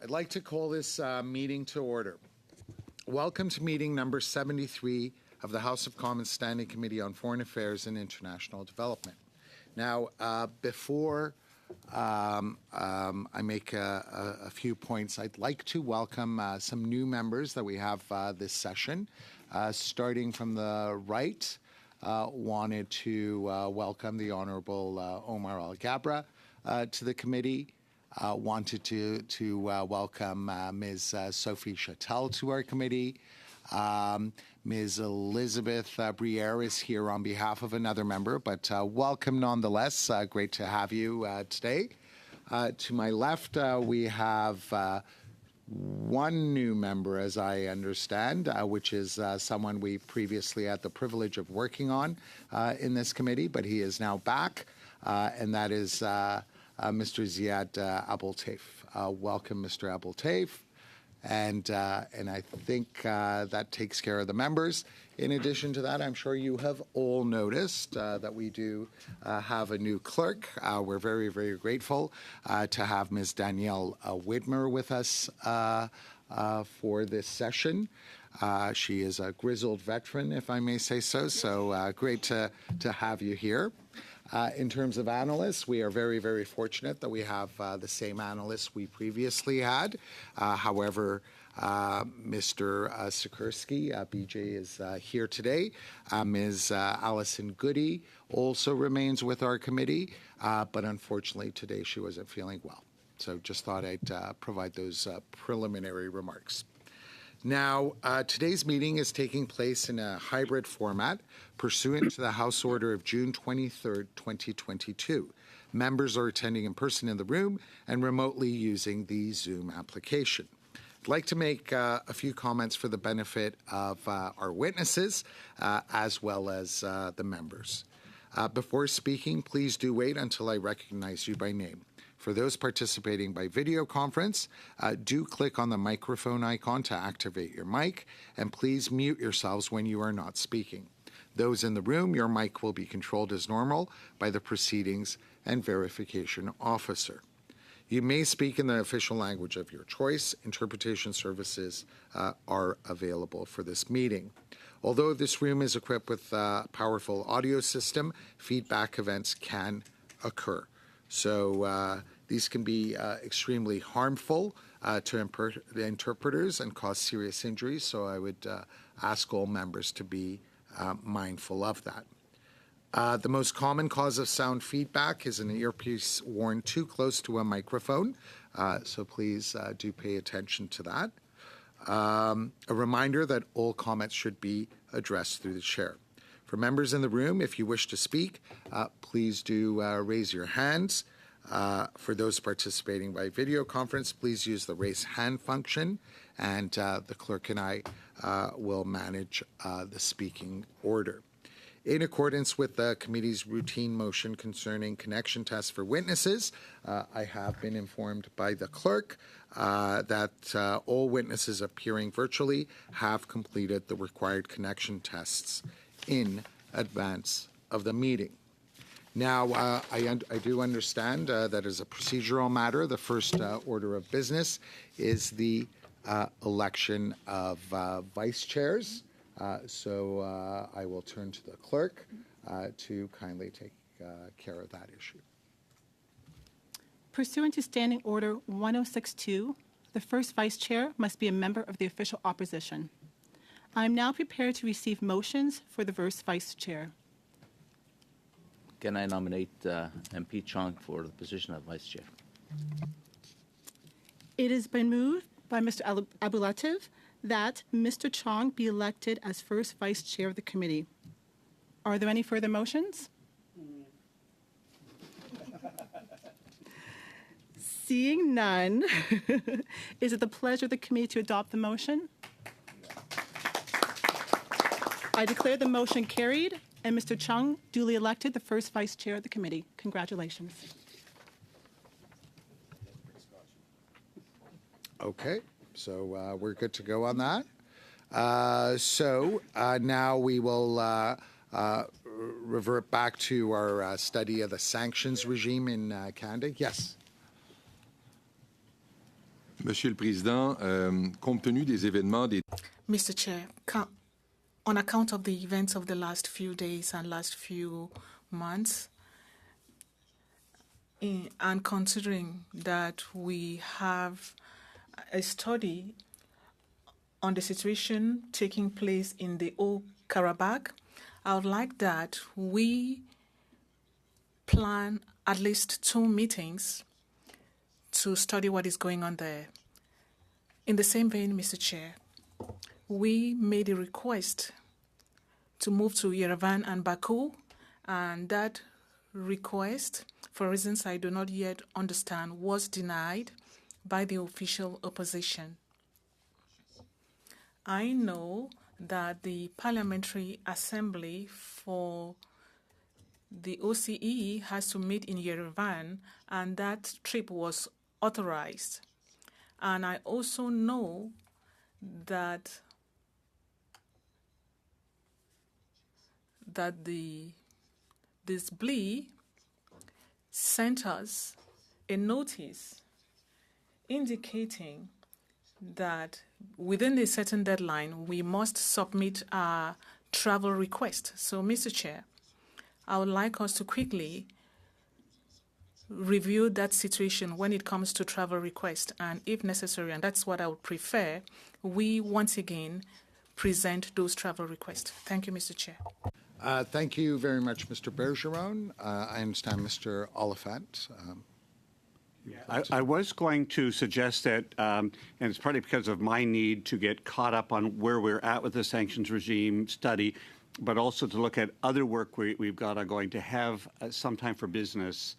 I'd like to call this meeting to order. Welcome to meeting number 73 of the House of Commons Standing Committee on Foreign Affairs and International Development. Now, before I make a few points, I'd like to welcome some new members that we have this session. Starting from the right, wanted to welcome the Honourable Omar Al-Gabra to the committee. Wanted to welcome Ms. Sophie Chattel to our committee. Ms. Elizabeth Briere is here on behalf of another member, but welcome nonetheless. Great to have you today. To my left, we have one new member, as I understand, which is someone we previously had the privilege of working on in this committee, but he is now back, and that is Mr. Ziad Abultaif. Welcome, Mr. Abultaif. And I think that takes care of the members. In addition to that, I'm sure you have all noticed that we do have a new clerk. We're very, very grateful to have Ms. Danielle Widmer with us for this session. She is a grizzled veteran, if I may say so, so great to have you here. In terms of analysts, we are very, very fortunate that we have the same analysts we previously had. However, Mr. Sikorsky, BJ, is here today. Ms. Allison Goody also remains with our committee, but unfortunately today she wasn't feeling well. So just thought I'd provide those preliminary remarks. Now, today's meeting is taking place in a hybrid format pursuant to the House Order of June 23rd, 2022. Members are attending in person in the room and remotely using the Zoom application. I'd like to make a few comments for the benefit of our witnesses as well as the members. Before speaking, please do wait until I recognize you by name. For those participating by video conference, do click on the microphone icon to activate your mic, and please mute yourselves when you are not speaking. Those in the room, your mic will be controlled as normal by the Proceedings and Verification Officer. You may speak in the official language of your choice. Interpretation services are available for this meeting. Although this room is equipped with a powerful audio system, feedback events can occur. So these can be extremely harmful to interpreters and cause serious injuries. So I would ask all members to be mindful of that. The most common cause of sound feedback is an earpiece worn too close to a microphone. So please do pay attention to that. A reminder that all comments should be addressed through the chair. For members in the room, if you wish to speak, please do raise your hands. For those participating by video conference, please use the raise hand function, and the clerk and I will manage the speaking order. In accordance with the committee's routine motion concerning connection tests for witnesses, I have been informed by the clerk that all witnesses appearing virtually have completed the required connection tests in advance of the meeting. Now, I do understand that as a procedural matter, the first order of business is the election of vice chairs. So I will turn to the clerk to kindly take care of that issue. Pursuant to Standing Order 1062, the first vice chair must be a member of the official opposition. I am now prepared to receive motions for the first vice chair. Can I nominate MP Chong for the position of vice chair? It has been moved by Mr. Abultaif that Mr. Chong be elected as first vice chair of the committee. Are there any further motions? Seeing none, is it the pleasure of the committee to adopt the motion? I declare the motion carried and Mr. Chung duly elected the first vice chair of the committee. Congratulations. Okay, so we're good to go on that. Now we will revert back to our study of the sanctions regime in Canada. Yes. Monsieur le Président, compte tenu des événements des Mr. Chair, on account of the events of the last few days and last few months, and considering that we have a study on the situation taking place in the old Karabakh, I would like that we plan at least 2 meetings to study what is going on there. In the same vein, Mr. Chair, we made a request to move to Yerevan and Baku, and that request, for reasons I do not yet understand, was denied by the official opposition. I know that the Parliamentary Assembly for the OCE has to meet in Yerevan, and that trip was authorized. And I also know that this BLE sent us a notice indicating that within a certain deadline, we must submit our travel request. So, Mr. Chair, I would like us to quickly review that situation when it comes to travel request, and if necessary, and that's what I would prefer, we once again present those travel requests. Thank you, Mr. Chair. Thank you very much, Mr. Bergeron. I understand Mr. Oliphant. I was going to suggest that, and it's partly because of my need to get caught up on where we're at with the sanctions regime study, but also to look at other work we've got ongoing, to have some time for business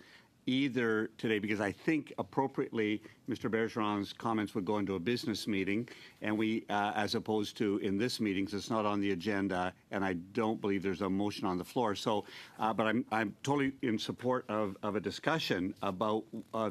either today, because I think appropriately Mr. Bergeron's comments would go into a business meeting, and we, as opposed to in this meeting, because it's not on the agenda, and I don't believe there's a motion on the floor. So, but I'm totally in support of a discussion about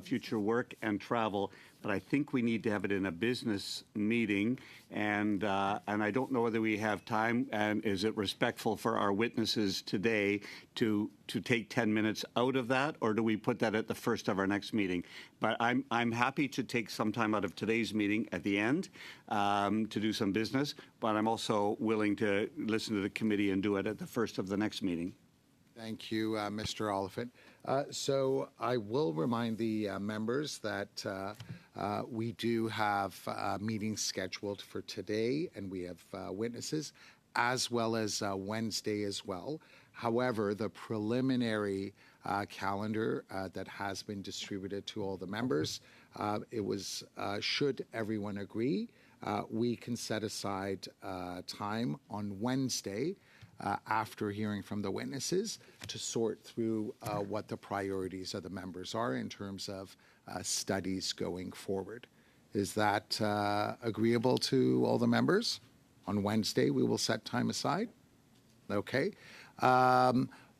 future work and travel. But I think we need to have it in a business meeting, and I don't know whether we have time, and is it respectful for our witnesses today to take 10 minutes out of that, or do we put that at the first of our next meeting? But I'm happy to take some time out of today's meeting at the end to do some business, but I'm also willing to listen to the committee and do it at the first of the next meeting. Thank you, Mr. Oliphant. So I will remind the members that we do have meetings scheduled for today, and we have witnesses, as well as Wednesday as well. However, the preliminary calendar that has been distributed to all the members, it was, should everyone agree, we can set aside time on Wednesday after hearing from the witnesses to sort through what the priorities of the members are in terms of studies going forward. Is that agreeable to all the members? On Wednesday, we will set time aside. Okay.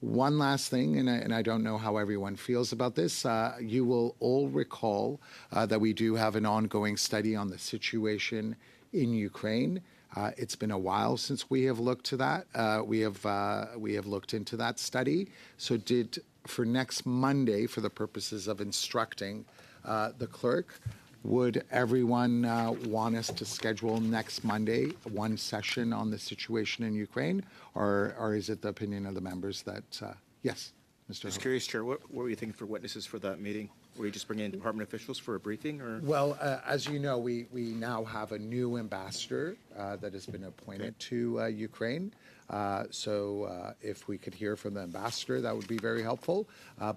One last thing, and I don't know how everyone feels about this. You will all recall that we do have an ongoing study on the situation in Ukraine. It's been a while since we have looked to that. We have looked into that study. So for next Monday, for the purposes of instructing the clerk, would everyone want us to schedule next Monday one session on the situation in Ukraine, or is it the opinion of the members that yes, Mr. Just curious, Chair, what were you thinking for witnesses for that meeting? Were you just bringing in department officials for a briefing, or? Well, as you know, we now have a new ambassador that has been appointed to Ukraine. So if we could hear from the ambassador, that would be very helpful.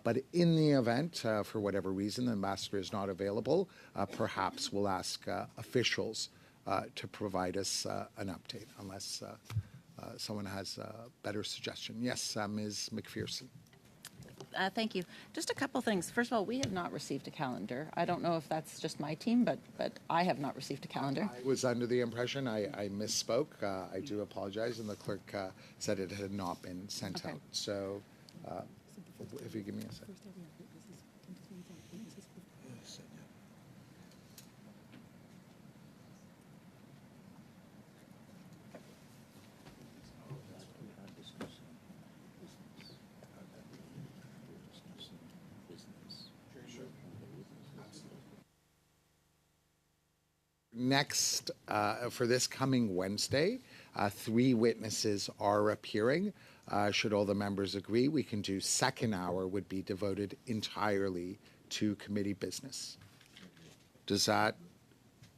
But in the event, for whatever reason, the ambassador is not available, perhaps we'll ask officials to provide us an update, unless someone has a better suggestion. Yes, Ms. McPherson. Thank you. Just a couple things. First of all, we have not received a calendar. I don't know if that's just my team, but I have not received a calendar. I was under the impression I misspoke. I do apologize, and the clerk said it had not been sent out. So if you give me a second. next, for this coming Wednesday, 3 witnesses are appearing. Should all the members agree, we can do second hour would be devoted entirely to committee business. Does that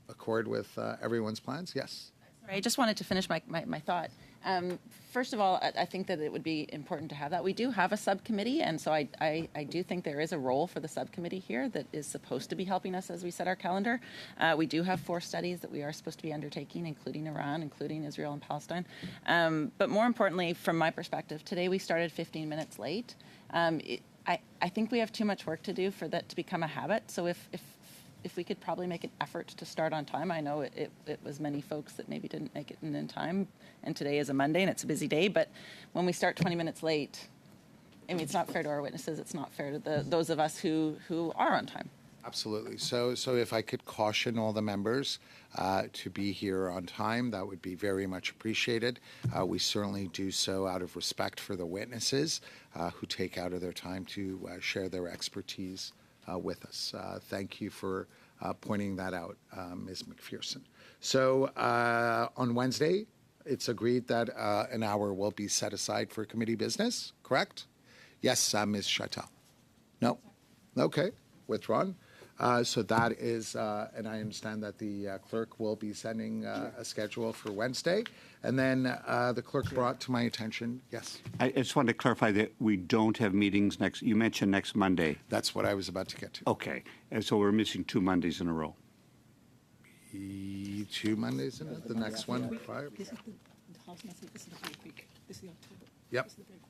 accord with everyone's plans? Yes. I just wanted to finish my thought. First of all, I think that it would be important to have that. We do have a subcommittee, and so I do think there is a role for the subcommittee here that is supposed to be helping us as we set our calendar. We do have 4 studies that we are supposed to be undertaking, including Iran, including Israel and Palestine. But more importantly, from my perspective, today we started 15 minutes late. I think we have too much work to do for that to become a habit. So if we could probably make an effort to start on time. I know it was many folks that maybe didn't make it in time, and today is a Monday and it's a busy day, but when we start 20 minutes late, I mean, it's not fair to our witnesses, it's not fair to those of us who are on time. Absolutely. So if I could caution all the members to be here on time, that would be very much appreciated. We certainly do so out of respect for the witnesses who take out of their time to share their expertise with us. Thank you for pointing that out, Ms. McPherson. So on Wednesday, it's agreed that an hour will be set aside for committee business, correct? Yes, Ms. Chatel. No? Okay, withdrawn. So that is, and I understand that the clerk will be sending a schedule for Wednesday. And then the clerk brought to my attention, yes? I just wanted to clarify that we don't have meetings next, you mentioned next Monday. That's what I was about to get to. Okay, and so we're missing 2 Mondays in a row. 2 Mondays in it, the next one prior? This is the House message. This is the break week. This is the October. Yep. This is the break week.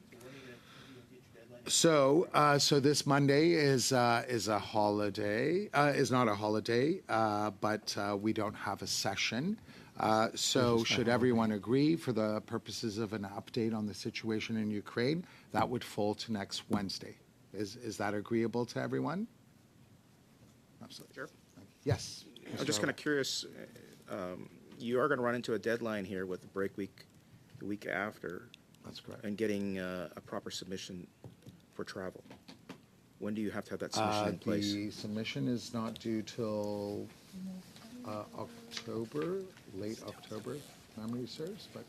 So this Monday is a holiday. Is not a holiday, but we don't have a session. So should everyone agree, for the purposes of an update on the situation in Ukraine, that would fall to next Wednesday. Is that agreeable to everyone? Absolutely. Sure. Yes. I'm just kind of curious. You are going to run into a deadline here with the break week, the week after. That's correct. And getting a proper submission for travel. When do you have to have that submission in place? The submission is not due till October, late October, memory serves, but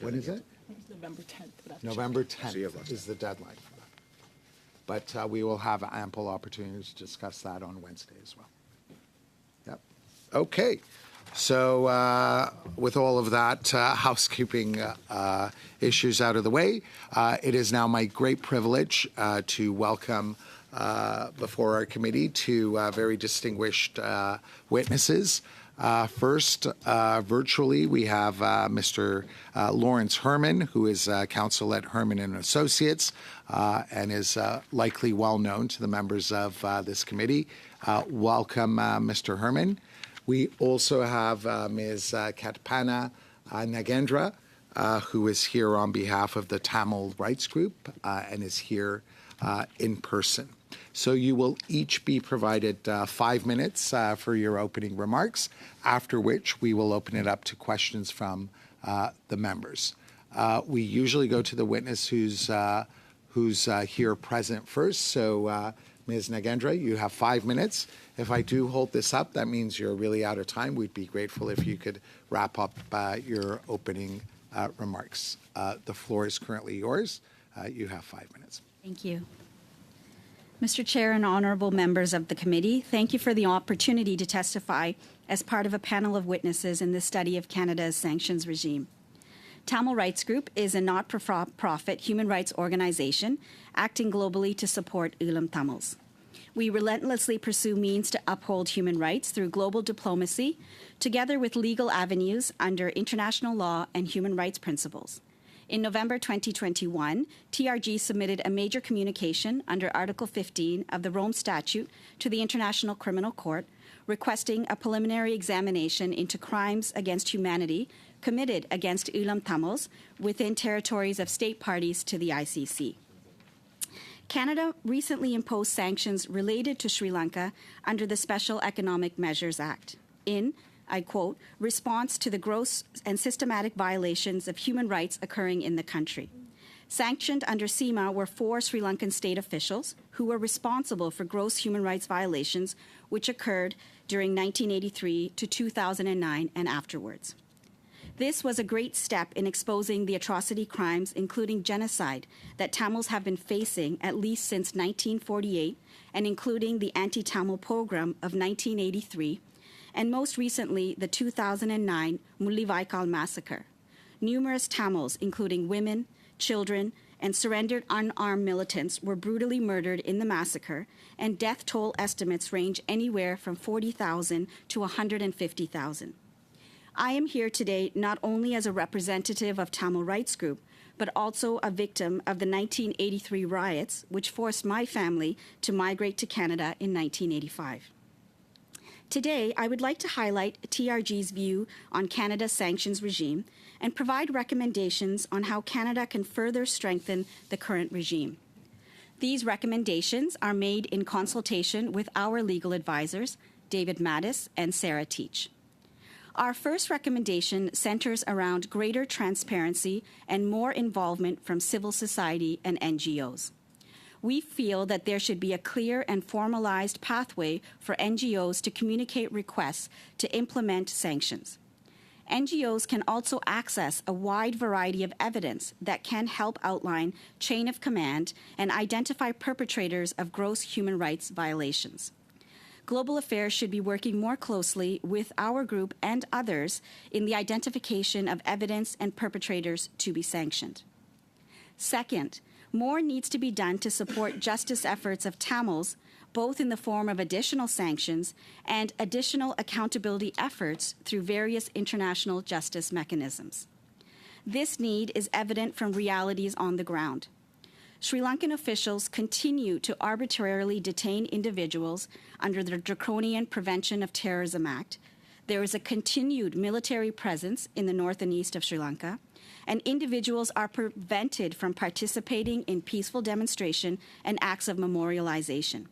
when is it? It's November 10th. but that's November So you have 10th lots is the deadline for that. But we will have ample opportunity to discuss that on Wednesday as well. Yep. Okay. So with all of that housekeeping issues out of the way, it is now my great privilege to welcome before our committee 2 very distinguished witnesses. First, virtually, we have Mr. Lawrence Herman, who is counsel at Herman and Associates and is likely well known to the members of this committee. Welcome, Mr. Herman. We also have Ms. Katpana Nagendra, who is here on behalf of the Tamil Rights Group and is here in person. So you will each be provided 5 minutes for your opening remarks, after which we will open it up to questions from the members. We usually go to the witness who's here present first. So Ms. Nagendra, you have 5 minutes. If I do hold this up, that means you're really out of time. We'd be grateful if you could wrap up your opening remarks. The floor is currently yours. You have 5 minutes. Thank you. Mr. Chair and honorable members of the committee, thank you for the opportunity to testify as part of a panel of witnesses in the study of Canada's sanctions regime. Tamil Rights Group is a not-for-profit human rights organization acting globally to support Ulam Tamils. We relentlessly pursue means to uphold human rights through global diplomacy, together with legal avenues under international law and human rights principles. In November 2021, TRG submitted a major communication under Article 15 of the Rome Statute to the International Criminal Court, requesting a preliminary examination into crimes against humanity committed against Ulam Tamils within territories of state parties to the ICC. Canada recently imposed sanctions related to Sri Lanka under the Special Economic Measures Act in, I quote, response to the gross and systematic violations of human rights occurring in the country. Sanctioned under CIMA were 4 Sri Lankan state officials who were responsible for gross human rights violations which occurred during 1983 to 2009 and afterwards. This was a great step in exposing the atrocity crimes, including genocide, that Tamils have been facing at least since 1948, and including the anti-Tamil pogrom of 1983, and most recently the 2009 Mullawaikal massacre. Numerous Tamils, including women, children, and surrendered unarmed militants were brutally murdered in the massacre, and death toll estimates range anywhere from 40,000 to 150,000. I am here today not only as a representative of Tamil Rights Group, but also a victim of the 1983 riots, which forced my family to migrate to Canada in 1985. Today, I would like to highlight TRG's view on Canada's sanctions regime and provide recommendations on how Canada can further strengthen the current regime. These recommendations are made in consultation with our legal advisors, David Mattis and Sarah Teach. Our first recommendation centers around greater transparency and more involvement from civil society and NGOs. We feel that there should be a clear and formalized pathway for NGOs to communicate requests to implement sanctions. NGOs can also access a wide variety of evidence that can help outline chain of command and identify perpetrators of gross human rights violations. Global Affairs should be working more closely with our group and others in the identification of evidence and perpetrators to be sanctioned. Second, more needs to be done to support justice efforts of Tamils, both in the form of additional sanctions and additional accountability efforts through various international justice mechanisms. This need is evident from realities on the ground. Sri Lankan officials continue to arbitrarily detain individuals under the Draconian Prevention of Terrorism Act. There is a continued military presence in the north and east of Sri Lanka, and individuals are prevented from participating in peaceful demonstration and acts of memorialization.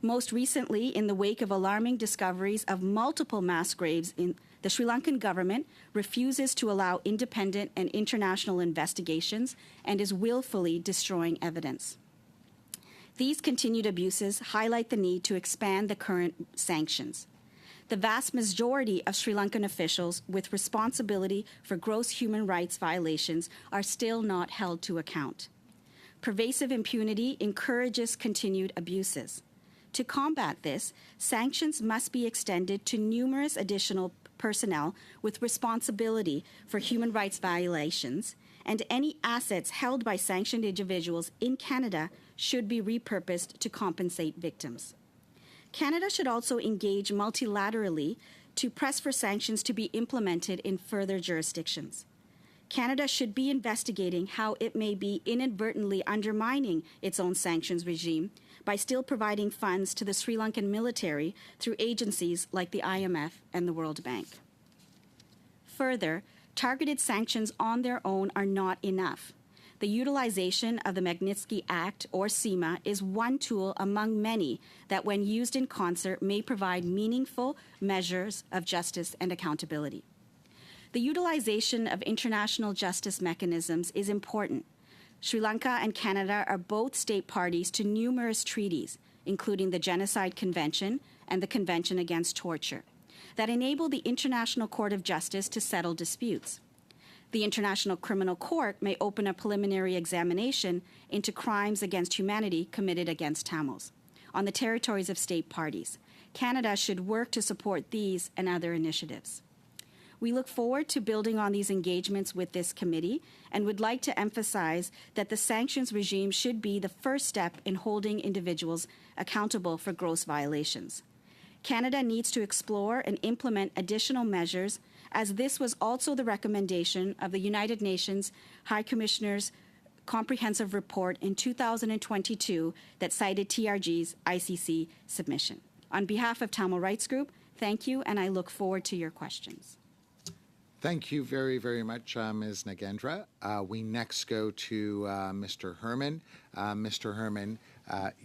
Most recently, in the wake of alarming discoveries of multiple mass graves, the Sri Lankan government refuses to allow independent and international investigations and is willfully destroying evidence. These continued abuses highlight the need to expand the current sanctions. The vast majority of Sri Lankan officials with responsibility for gross human rights violations are still not held to account. Pervasive impunity encourages continued abuses. To combat this, sanctions must be extended to numerous additional personnel with responsibility for human rights violations, and any assets held by sanctioned individuals in Canada should be repurposed to compensate victims. Canada should also engage multilaterally to press for sanctions to be implemented in further jurisdictions. Canada should be investigating how it may be inadvertently undermining its own sanctions regime by still providing funds to the Sri Lankan military through agencies like the IMF and the World Bank. Further, targeted sanctions on their own are not enough. The utilization of the Magnitsky Act, or CIMA, is one tool among many that, when used in concert, may provide meaningful measures of justice and accountability. The utilization of international justice mechanisms is important. Sri Lanka and Canada are both state parties to numerous treaties, including the Genocide Convention and the Convention Against Torture, that enable the International Court of Justice to settle disputes. The International Criminal Court may open a preliminary examination into crimes against humanity committed against Tamils on the territories of state parties. Canada should work to support these and other initiatives. We look forward to building on these engagements with this committee and would like to emphasize that the sanctions regime should be the first step in holding individuals accountable for gross violations. Canada needs to explore and implement additional measures, as this was also the recommendation of the United Nations High Commissioner's comprehensive report in 2022 that cited TRG's ICC submission. On behalf of Tamil Rights Group, thank you, and I look forward to your questions. Thank you very, very much, Ms. Nagendra. We next go to Mr. Herman. Mr. Herman,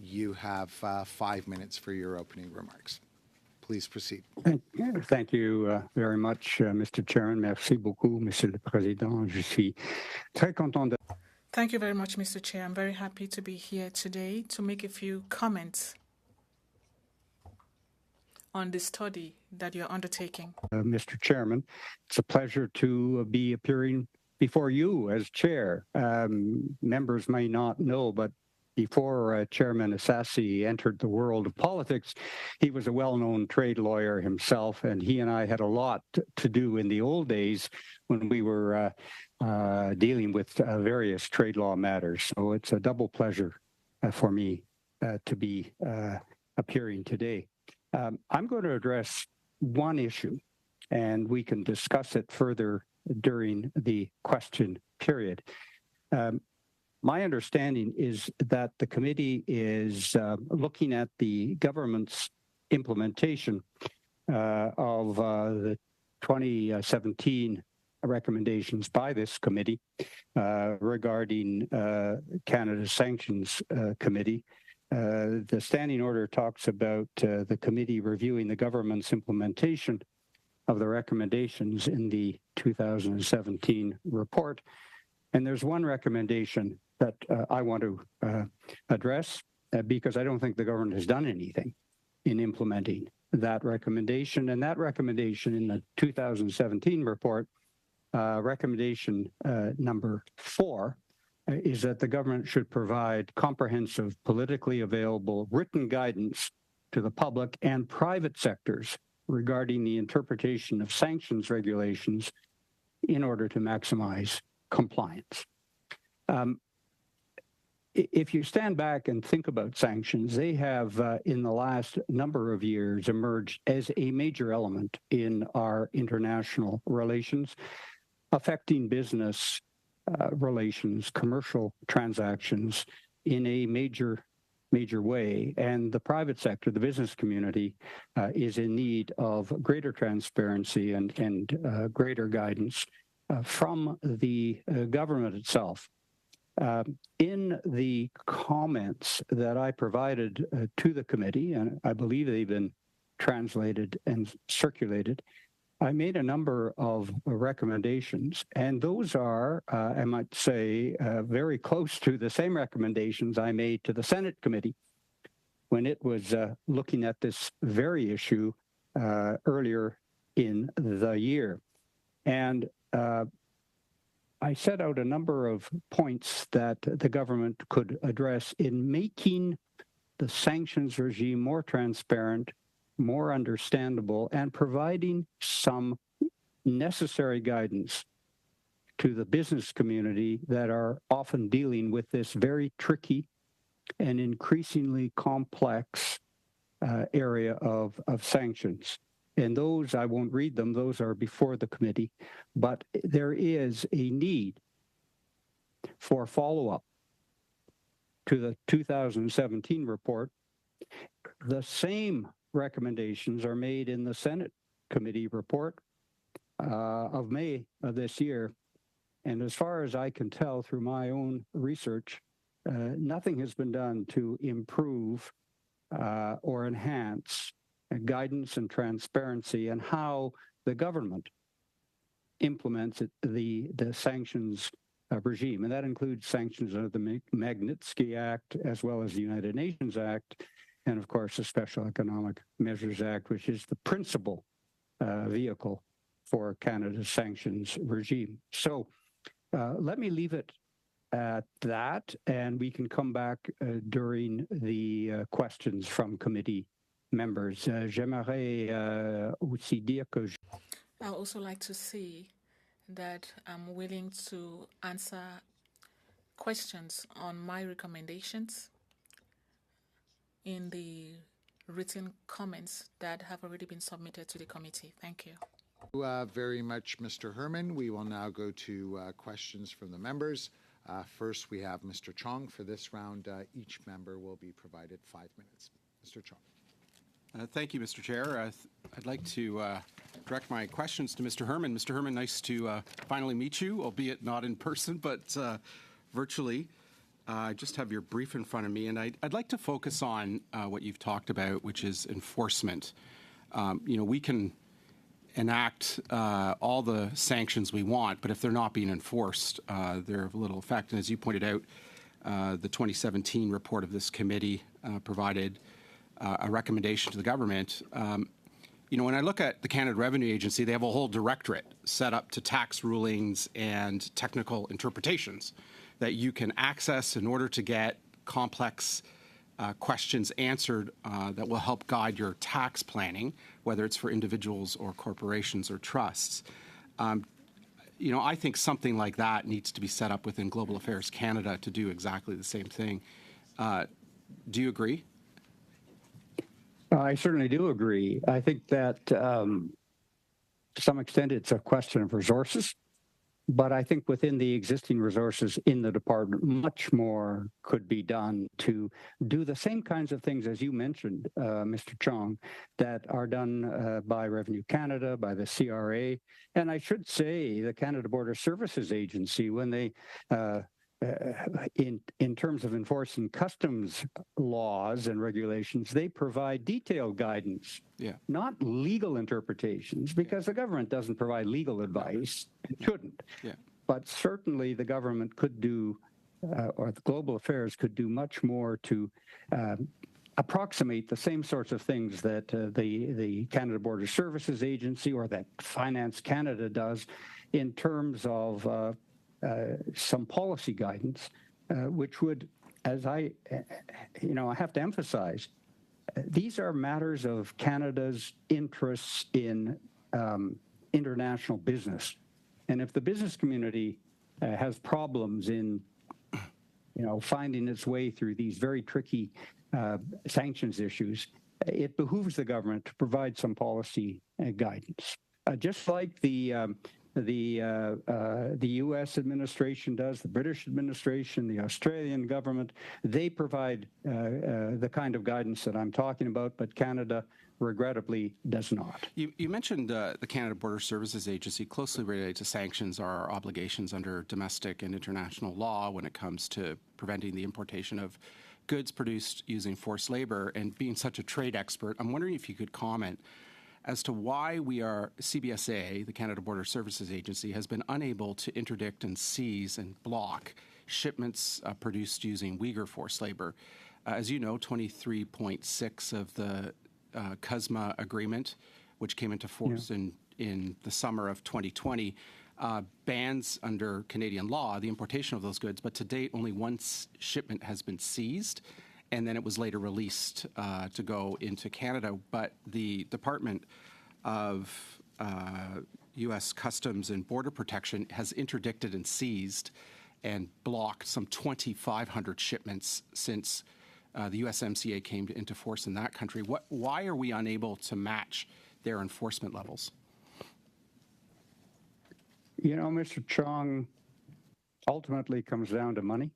you have 5 minutes for your opening remarks. Please proceed. Thank you very much, Mr. Chairman. Merci beaucoup, Monsieur le Président. Je suis très content de... Thank you very much, Mr. Chair. I'm very happy to be here today to make a few comments on the study that you're undertaking. Mr. Chairman, it's a pleasure to be appearing before you as chair. Members may not know, but before Chairman Assassi entered the world of politics, he was a well-known trade lawyer himself, and he and I had a lot to do in the old days when we were dealing with various trade law matters. So it's a double pleasure for me to be appearing today. I'm going to address one issue, and we can discuss it further during the question period. My understanding is that the committee is looking at the government's implementation of the 2017 recommendations by this committee regarding Canada's Sanctions Committee. The standing order talks about the committee reviewing the government's implementation of the recommendations in the 2017 report. And there's one recommendation that I want to address because I don't think the government has done anything in implementing that recommendation. And that recommendation in the 2017 report, recommendation number 4, is that the government should provide comprehensive, politically available written guidance to the public and private sectors regarding the interpretation of sanctions regulations in order to maximize compliance. If you stand back and think about sanctions, they have, in the last number of years, emerged as a major element in our international relations, affecting business relations, commercial transactions in a major way. And the private sector, the business community, is in need of greater transparency and greater guidance from the government itself. In the comments that I provided to the committee, and I believe they've been translated and circulated, I made a number of recommendations, and those are, I might say, very close to the same recommendations I made to the Senate committee when it was looking at this very issue earlier in the year. And I set out a number of points that the government could address in making the sanctions regime more transparent, more understandable, and providing some necessary guidance to the business community that are often dealing with this very tricky and increasingly complex area of sanctions. And those, I won't read them, those are before the committee, but there is a need for follow-up to the 2017 report. The same recommendations are made in the Senate committee report of May of this year. And as far as I can tell through my own research, nothing has been done to improve or enhance guidance and transparency and how the government implements the sanctions regime. And that includes sanctions under the Magnitsky Act, as well as the United Nations Act, and of course the Special Economic Measures Act, which is the principal vehicle for Canada's sanctions regime. So let me leave it at that, and we can come back during the questions from committee members. J'aimerais aussi dire que I would also like to say that I'm willing to answer questions on my recommendations in the written comments that have already been submitted to the committee. Thank you. Very much, Mr. Herman. We will now go to questions from the members. First, we have Mr. Chong. For this round, each member will be provided 5 minutes. Mr. Chong. Thank you, Mr. Chair. I'd like to direct my questions to Mr. Herman. Mr. Herman, nice to finally meet you, albeit not in person, but virtually. I just have your brief in front of me, and I'd like to focus on what you've talked about, which is enforcement. We can enact all the sanctions we want, but if they're not being enforced, they're of little effect. And as you pointed out, the 2017 report of this committee provided a recommendation to the government. When I look at the Canada Revenue Agency, they have a whole directorate set up to tax rulings and technical interpretations that you can access in order to get complex questions answered that will help guide your tax planning, whether it's for individuals or corporations or trusts. I think something like that needs to be set up within Global Affairs Canada to do exactly the same thing. Do you agree? I certainly do agree. I think that to some extent it's a question of resources, but I think within the existing resources in the department, much more could be done to do the same kinds of things as you mentioned, Mr. Chong, that are done by Revenue Canada, by the CRA, and I should say the Canada Border Services Agency, when they in terms of enforcing customs laws and regulations, they provide detailed guidance, not legal interpretations, because the government doesn't provide legal advice. It shouldn't. But certainly the government could do, or the Global Affairs could do much more to approximate the same sorts of things that the Canada Border Services Agency or that Finance Canada does in terms of some policy guidance, which would, as I have to emphasize, these are matters of Canada's interests in international business. And if the business community has problems in, finding its way through these very tricky sanctions issues, it behooves the government to provide some policy guidance. Just like the U.S. administration does, the British administration, the Australian government, they provide the kind of guidance that I'm talking about, but Canada regrettably does not. You mentioned the Canada Border Services Agency. Closely related to sanctions are our obligations under domestic and international law when it comes to preventing the importation of goods produced using forced labor. And being such a trade expert, I'm wondering if you could comment as to why CBSA, the Canada Border Services Agency, has been unable to interdict and seize and block shipments produced using Uyghur forced labor. As you know, 23.6 of the CUSMA agreement, which came into force in the summer of 2020, bans under Canadian law the importation of those goods, but to date only one shipment has been seized, and then it was later released to go into Canada. But the Department of U.S. Customs and Border Protection has interdicted and seized and blocked some 2,500 shipments since the USMCA came into force in that country. Why are we unable to match their enforcement levels? Mr. Chong, ultimately comes down to money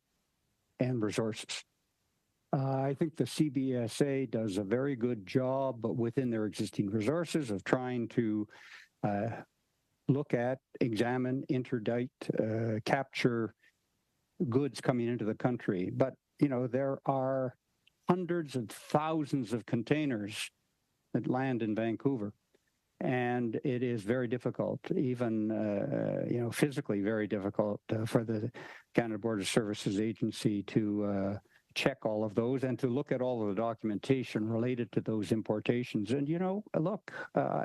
and resources. I think the CBSA does a very good job within their existing resources of trying to look at, examine, interdict, capture goods coming into the country. But, there are hundreds of thousands of containers that land in Vancouver. And it is very difficult, even, physically very difficult for the Canada Border Services Agency to check all of those and to look at all of the documentation related to those importations. And, look,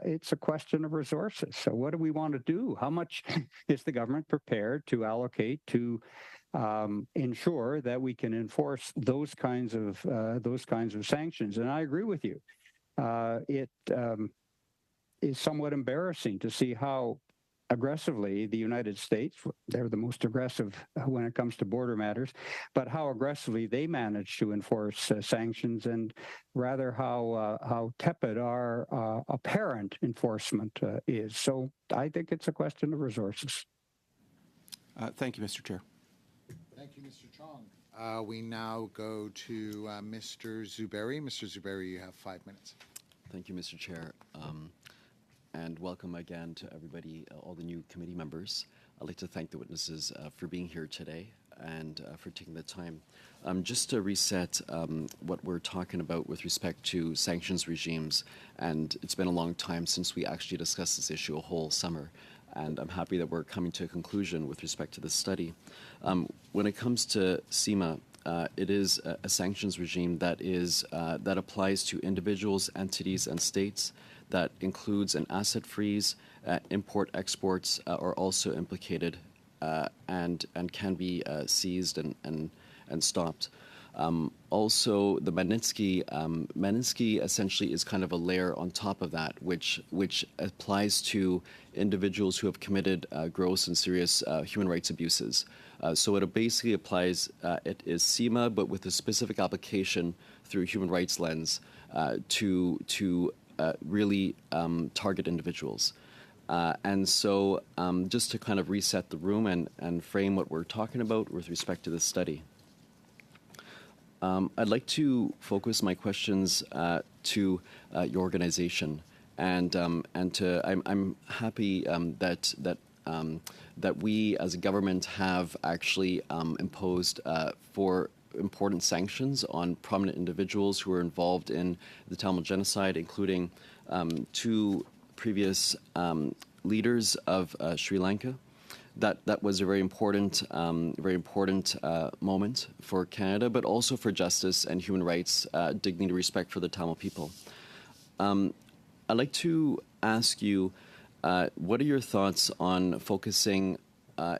it's a question of resources. So what do we want to do? How much is the government prepared to allocate to ensure that we can enforce those kinds of sanctions? And I agree with you. It is somewhat embarrassing to see how aggressively the United States, they're the most aggressive when it comes to border matters, but how aggressively they manage to enforce sanctions, and rather how tepid our apparent enforcement is. So I think it's a question of resources. Thank you, Mr. Chair. Thank you, Mr. Chong. We now go to Mr. Zuberi. Mr. Zuberi, you have 5 minutes. Thank you, Mr. Chair. And welcome again to everybody, all the new committee members. I'd like to thank the witnesses for being here today. for taking the time. Just to reset what we're talking about with respect to sanctions regimes, and it's been a long time since we actually discussed this issue a whole summer, and I'm happy that we're coming to a conclusion with respect to this study. When it comes to CIMA, it is a sanctions regime that applies to individuals, entities, and states, that includes an asset freeze. Import exports are also implicated and can be seized and stopped. Also, the Magnitsky essentially is kind of a layer on top of that, which applies to individuals who have committed gross and serious human rights abuses. So it basically applies, it is CIMA, but with a specific application through human rights lens to really target individuals. And so just to kind of reset the room and frame what we're talking about with respect to this study. I'd like to focus my questions to your organization, and I'm happy that we as a government have actually imposed for important sanctions on prominent individuals who were involved in the Tamil genocide, including two previous leaders of Sri Lanka. That was a very important moment for Canada, but also for justice and human rights, dignity, respect for the Tamil people. I'd like to ask you, what are your thoughts on focusing,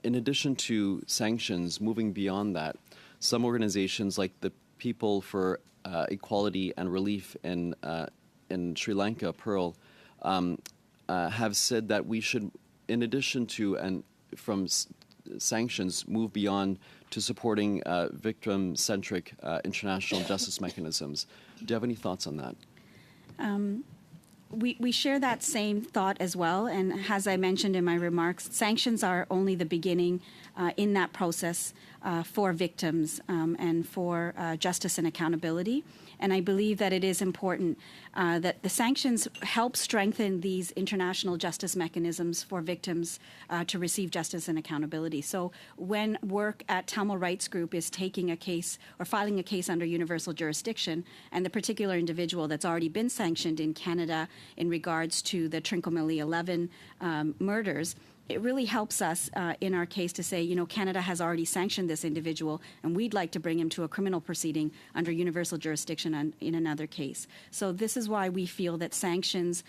in addition to sanctions, moving beyond that? Some organizations like the People for Equality and Relief in Sri Lanka, Pearl, have said that we should, in addition to from sanctions, move beyond to supporting victim-centric international justice mechanisms. Do you have any thoughts on that? We share that same thought as well, and as I mentioned in my remarks, sanctions are only the beginning in that process for victims and for justice and accountability. And I believe that it is important that the sanctions help strengthen these international justice mechanisms for victims to receive justice and accountability. So when work at Tamil Rights Group is taking a case or filing a case under universal jurisdiction, and the particular individual that's already been sanctioned in Canada in regards to the Trincomalee 11 murders, it really helps us in our case to say, you know, Canada has already sanctioned this individual, and we'd like to bring him to a criminal proceeding under universal jurisdiction in another case. So this is why we feel that sanctions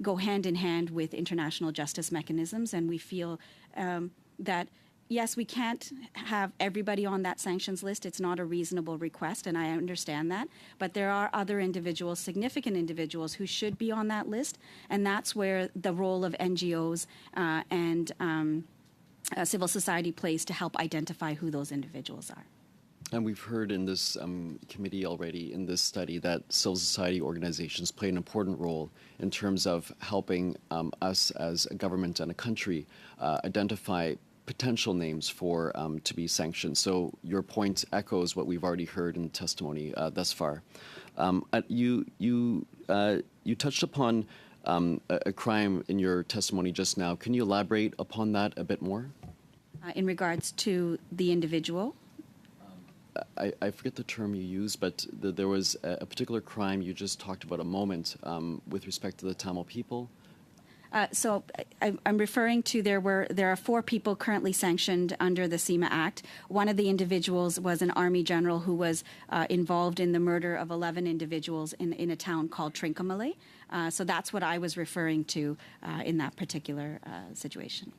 go hand in hand with international justice mechanisms, and we feel that yes, we can't have everybody on that sanctions list. It's not a reasonable request, and I understand that. But there are other individuals, significant individuals, who should be on that list, and that's where the role of NGOs and civil society plays to help identify who those individuals are. And we've heard in this committee already, in this study, that civil society organizations play an important role in terms of helping us as a government and a country identify potential names for to be sanctioned. So your point echoes what we've already heard in testimony thus far. You touched upon a crime in your testimony just now. Can you elaborate upon that a bit more? In regards to the individual? I forget the term you used, but there was a particular crime you just talked about a moment with respect to the Tamil people. So I'm referring to there are 4 people currently sanctioned under the CIMA Act. One of the individuals was an Army general who was involved in the murder of 11 individuals in a town called Trincomalee. So that's what I was referring to in that particular situation.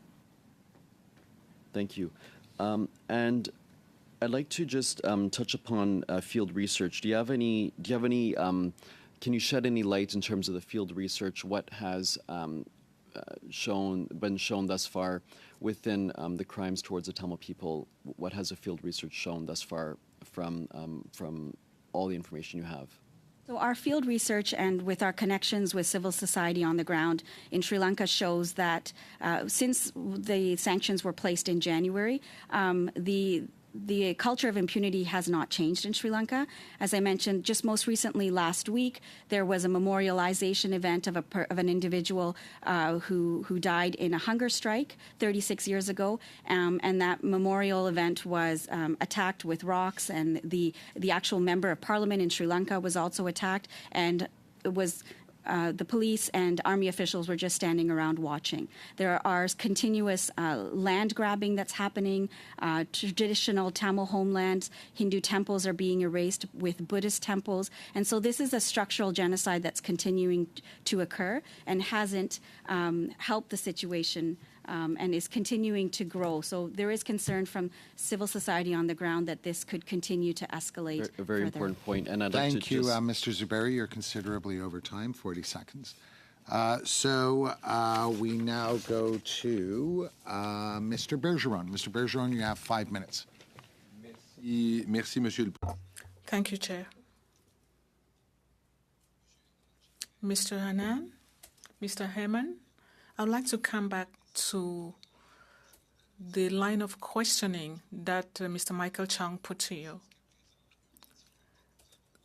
Thank you. And I'd like to just touch upon field research. Do you have any? Can you shed any light in terms of the field research? What has been shown thus far within the crimes towards the Tamil people? What has the field research shown thus far from all the information you have? So our field research and with our connections with civil society on the ground in Sri Lanka shows that since the sanctions were placed in January, the culture of impunity has not changed in Sri Lanka. As I mentioned, just most recently last week, there was a memorialization event of an individual who died in a hunger strike 36 years ago, and that memorial event was attacked with rocks, and the actual member of parliament in Sri Lanka was also attacked, and it was the police and army officials were just standing around watching. There are continuous land grabbing that's happening. Traditional Tamil homelands, Hindu temples are being erased with Buddhist temples. And so this is a structural genocide that's continuing to occur and hasn't helped the situation and is continuing to grow. So there is concern from civil society on the ground that this could continue to escalate. A very further. important point. And I'd Thank like to you, just... Mr. Zuberi. You're considerably over time, 40 seconds. We now go to Mr. Bergeron. Mr. Bergeron, you have 5 minutes. Merci, Monsieur le Thank you, Chair. Mr. Hanan, Mr. Herman, I would like to come back to the line of questioning that Mr. Michael Chang put to you.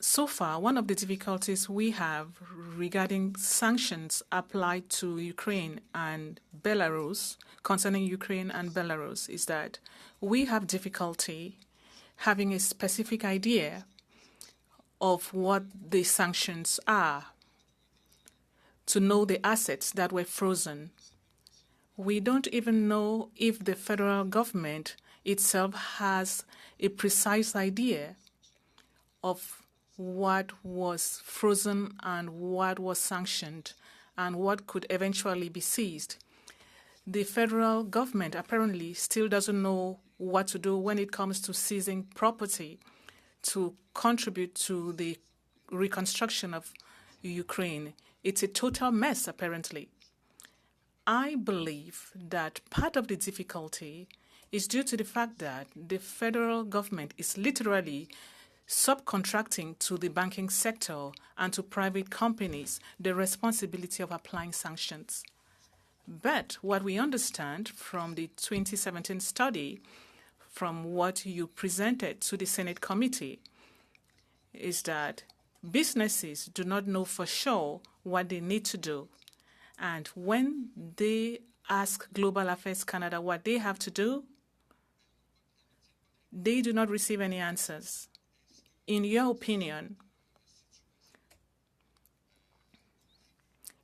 So far, one of the difficulties we have regarding sanctions applied to Ukraine and Belarus, concerning Ukraine and Belarus, is that we have difficulty having a specific idea of what the sanctions are, to know the assets that were frozen. We don't even know if the federal government itself has a precise idea of what was frozen and what was sanctioned and what could eventually be seized. The federal government apparently still doesn't know what to do when it comes to seizing property to contribute to the reconstruction of Ukraine. It's a total mess, apparently. I believe that part of the difficulty is due to the fact that the federal government is literally subcontracting to the banking sector and to private companies the responsibility of applying sanctions. But what we understand from the 2017 study, from what you presented to the Senate committee, is that businesses do not know for sure what they need to do. And when they ask Global Affairs Canada what they have to do, they do not receive any answers. In your opinion,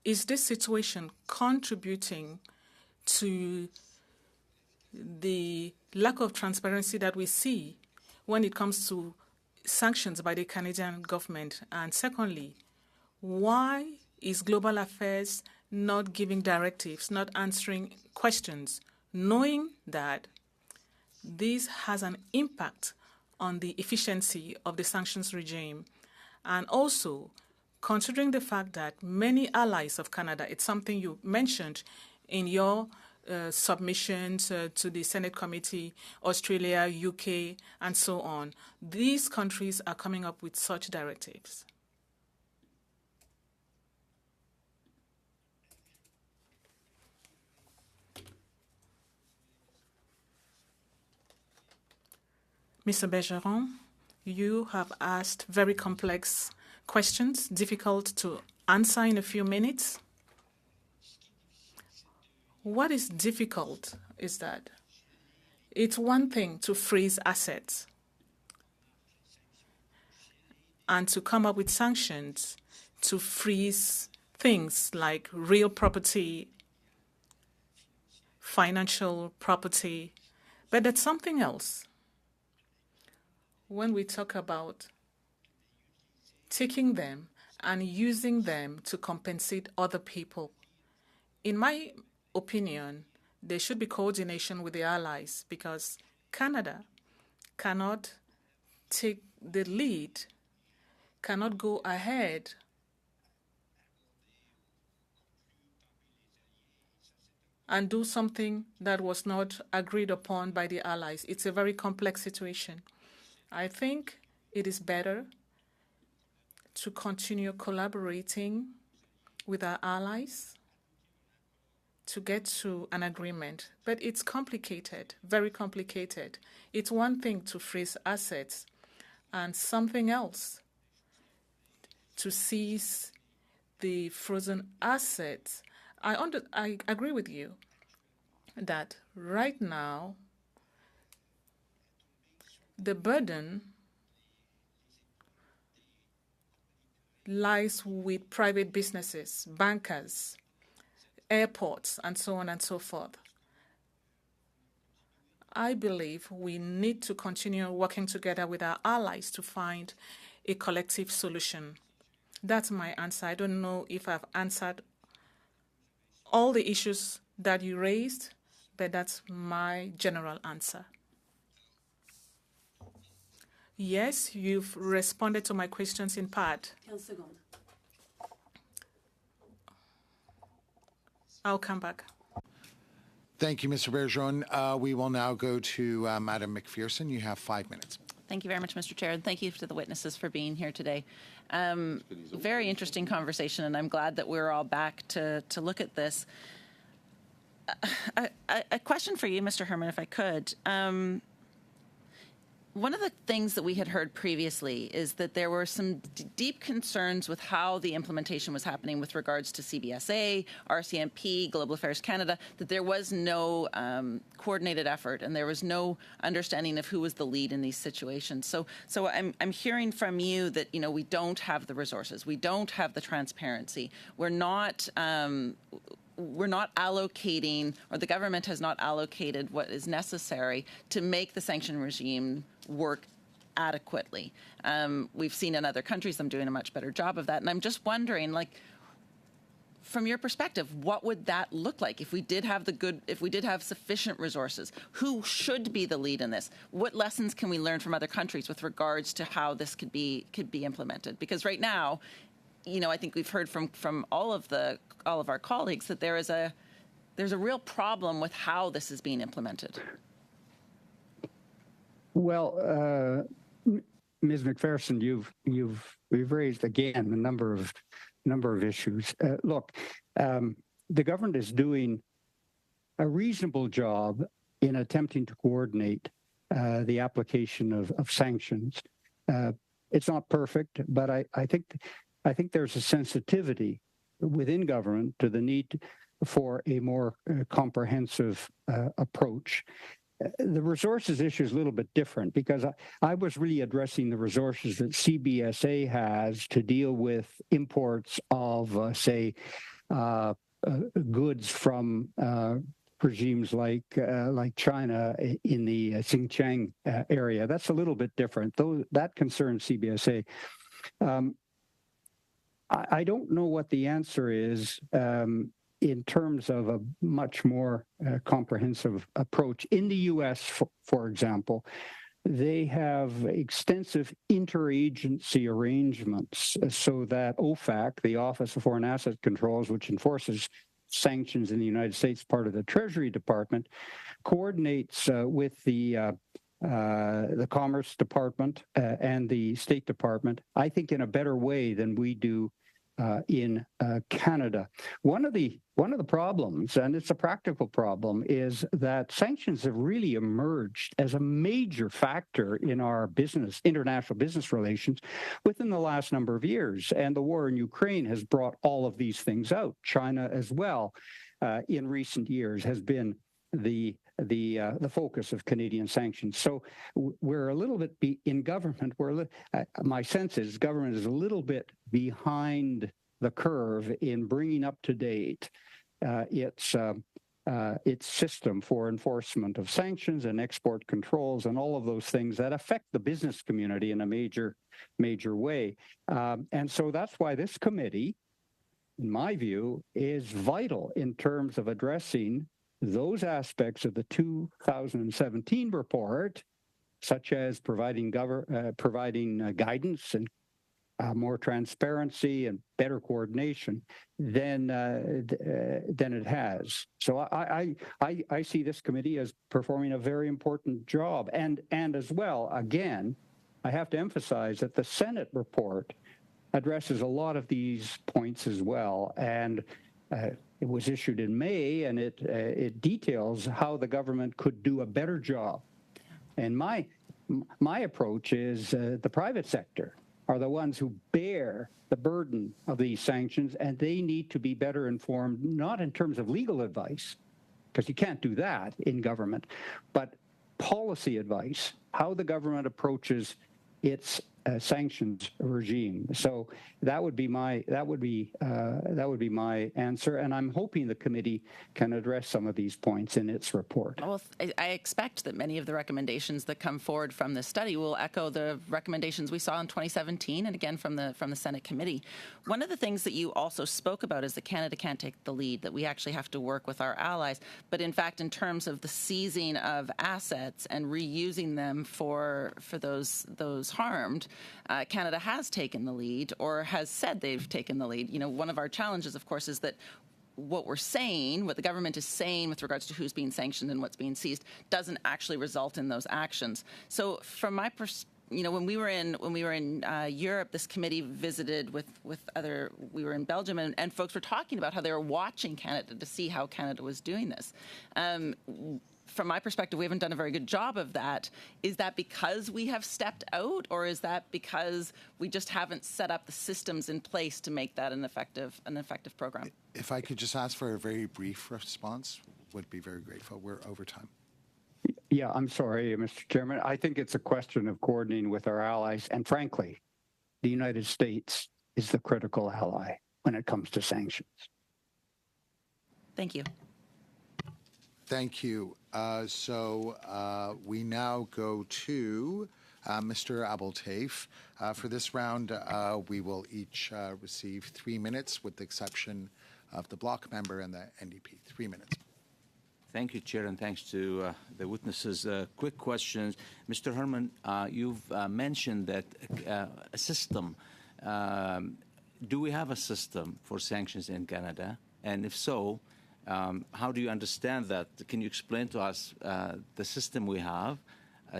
is this situation contributing to the lack of transparency that we see when it comes to sanctions by the Canadian government? And secondly, why is Global Affairs not giving directives, not answering questions, knowing that this has an impact on the efficiency of the sanctions regime? And also, considering the fact that many allies of Canada, it's something you mentioned in your submissions to the Senate committee, Australia, UK, and so on, these countries are coming up with such directives. Mr. Bergeron, you have asked very complex questions, difficult to answer in a few minutes. What is difficult is that it's one thing to freeze assets and to come up with sanctions to freeze things like real property, financial property, but that's something else. When we talk about taking them and using them to compensate other people, in my opinion, there should be coordination with the allies, because Canada cannot take the lead, cannot go ahead and do something that was not agreed upon by the allies. It's a very complex situation. I think it is better to continue collaborating with our allies to get to an agreement. But it's complicated, very complicated. It's one thing to freeze assets and something else to seize the frozen assets. I agree with you that right now the burden lies with private businesses, bankers, airports, and so on and so forth. I believe we need to continue working together with our allies to find a collective solution. That's my answer. I don't know if I've answered all the issues that you raised, but that's my general answer. Yes, you've responded to my questions in part. I'll come back. Thank you, Mr. Bergeron. We will now go to Madam McPherson. You have 5 minutes. Thank you very much, Mr. Chair, and thank you to the witnesses for being here today. Very interesting conversation, and I'm glad that we're all back to look at this. A question for you, Mr. Herman, if I could. One of the things that we had heard previously is that there were some deep concerns with how the implementation was happening with regards to CBSA, RCMP, Global Affairs Canada, that there was no coordinated effort and there was no understanding of who was the lead in these situations. So I'm hearing from you that, you know, we don't have the resources, we don't have the transparency, we're not allocating, or the government has not allocated what is necessary to make the sanction regime work adequately. We've seen in other countries them doing a much better job of that. And I'm just wondering, like, from your perspective, what would that look like if we did have sufficient resources? Who should be the lead in this? What lessons can we learn from other countries with regards to how this could be implemented? Because right now, you know, I think we've heard from all of our colleagues that there's a real problem with how this is being implemented. Well, Ms. McPherson, we've raised again a number of issues. Look, the government is doing a reasonable job in attempting to coordinate the application of sanctions. It's not perfect, but I think there's a sensitivity within government to the need for a more comprehensive approach. The resources issue is a little bit different because I was really addressing the resources that CBSA has to deal with imports of, say, goods from regimes like China in the Xinjiang area. That's a little bit different. That concerns CBSA. I don't know what the answer is in terms of a much more comprehensive approach. In the U.S., for example, they have extensive interagency arrangements so that OFAC, the Office of Foreign Asset Controls, which enforces sanctions in the United States, part of the Treasury Department, coordinates with the Commerce Department and the State Department, I think, in a better way than we do in Canada. One of the problems, and it's a practical problem, is that sanctions have really emerged as a major factor in our international business relations within the last number of years. And the war in Ukraine has brought all of these things out. China as well, in recent years, has been the focus of Canadian sanctions. So we're a little bit in government. My sense is government is a little bit behind the curve in bringing up to date its system for enforcement of sanctions and export controls and all of those things that affect the business community in a major way. And so that's why this committee, in my view, is vital in terms of addressing those aspects of the 2017 report, such as providing guidance and more transparency and better coordination than it has. So I see this committee as performing a very important job. And as well, again, I have to emphasize that the Senate report addresses a lot of these points as well. And it was issued in May, and it details how the government could do a better job. And my approach is the private sector are the ones who bear the burden of these sanctions, and they need to be better informed, not in terms of legal advice, because you can't do that in government, but policy advice, how the government approaches its sanctions regime. So that would be my answer, and I'm hoping the committee can address some of these points in its report. Well, I expect that many of the recommendations that come forward from this study will echo the recommendations we saw in 2017 and again from the Senate committee. One of the things that you also spoke about is that Canada can't take the lead, that we actually have to work with our allies. But in fact, in terms of the seizing of assets and reusing them for those harmed, Canada has taken the lead or has said they've taken the lead. You know, one of our challenges, of course, is that what we're saying, what the government is saying with regards to who's being sanctioned and what's being seized, doesn't actually result in those actions. So, from my perspective, you know, when we were in Europe, this committee visited with other. We were in Belgium, and folks were talking about how they were watching Canada to see how Canada was doing this. From my perspective, we haven't done a very good job of that. Is that because we have stepped out, or is that because we just haven't set up the systems in place to make that an effective program? If I could just ask for a very brief response, would be very grateful. We're over time. Yeah, I'm sorry, Mr. Chairman. I think it's a question of coordinating with our allies, and frankly, the United States is the critical ally when it comes to sanctions. Thank you. Thank you. We now go to Mr. Abeltaif. For this round, we will each receive 3 minutes, with the exception of the block member and the NDP. 3 minutes. Thank you, Chair, and thanks to the witnesses. Quick questions. Mr. Herman, you've mentioned that a system. Do we have a system for sanctions in Canada? And if so, how do you understand that? Can you explain to us the system we have,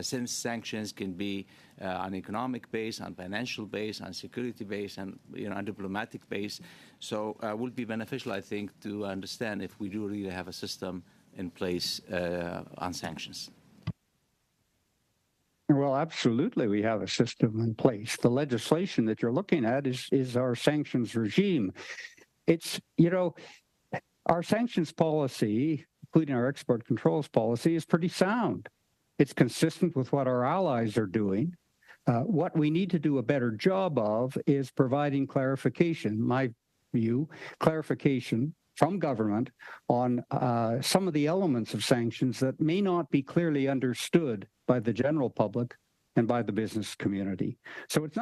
since sanctions can be on economic base, on financial base, on security base, and on diplomatic base? So it would be beneficial, I think, to understand if we do really have a system in place on sanctions. Well, absolutely, we have a system in place. The legislation that you're looking at is our sanctions regime. It's, our sanctions policy, including our export controls policy, is pretty sound. It's consistent with what our allies are doing. What we need to do a better job of is providing clarification, my view, clarification from government on some of the elements of sanctions that may not be clearly understood by the general public and by the business community. So it's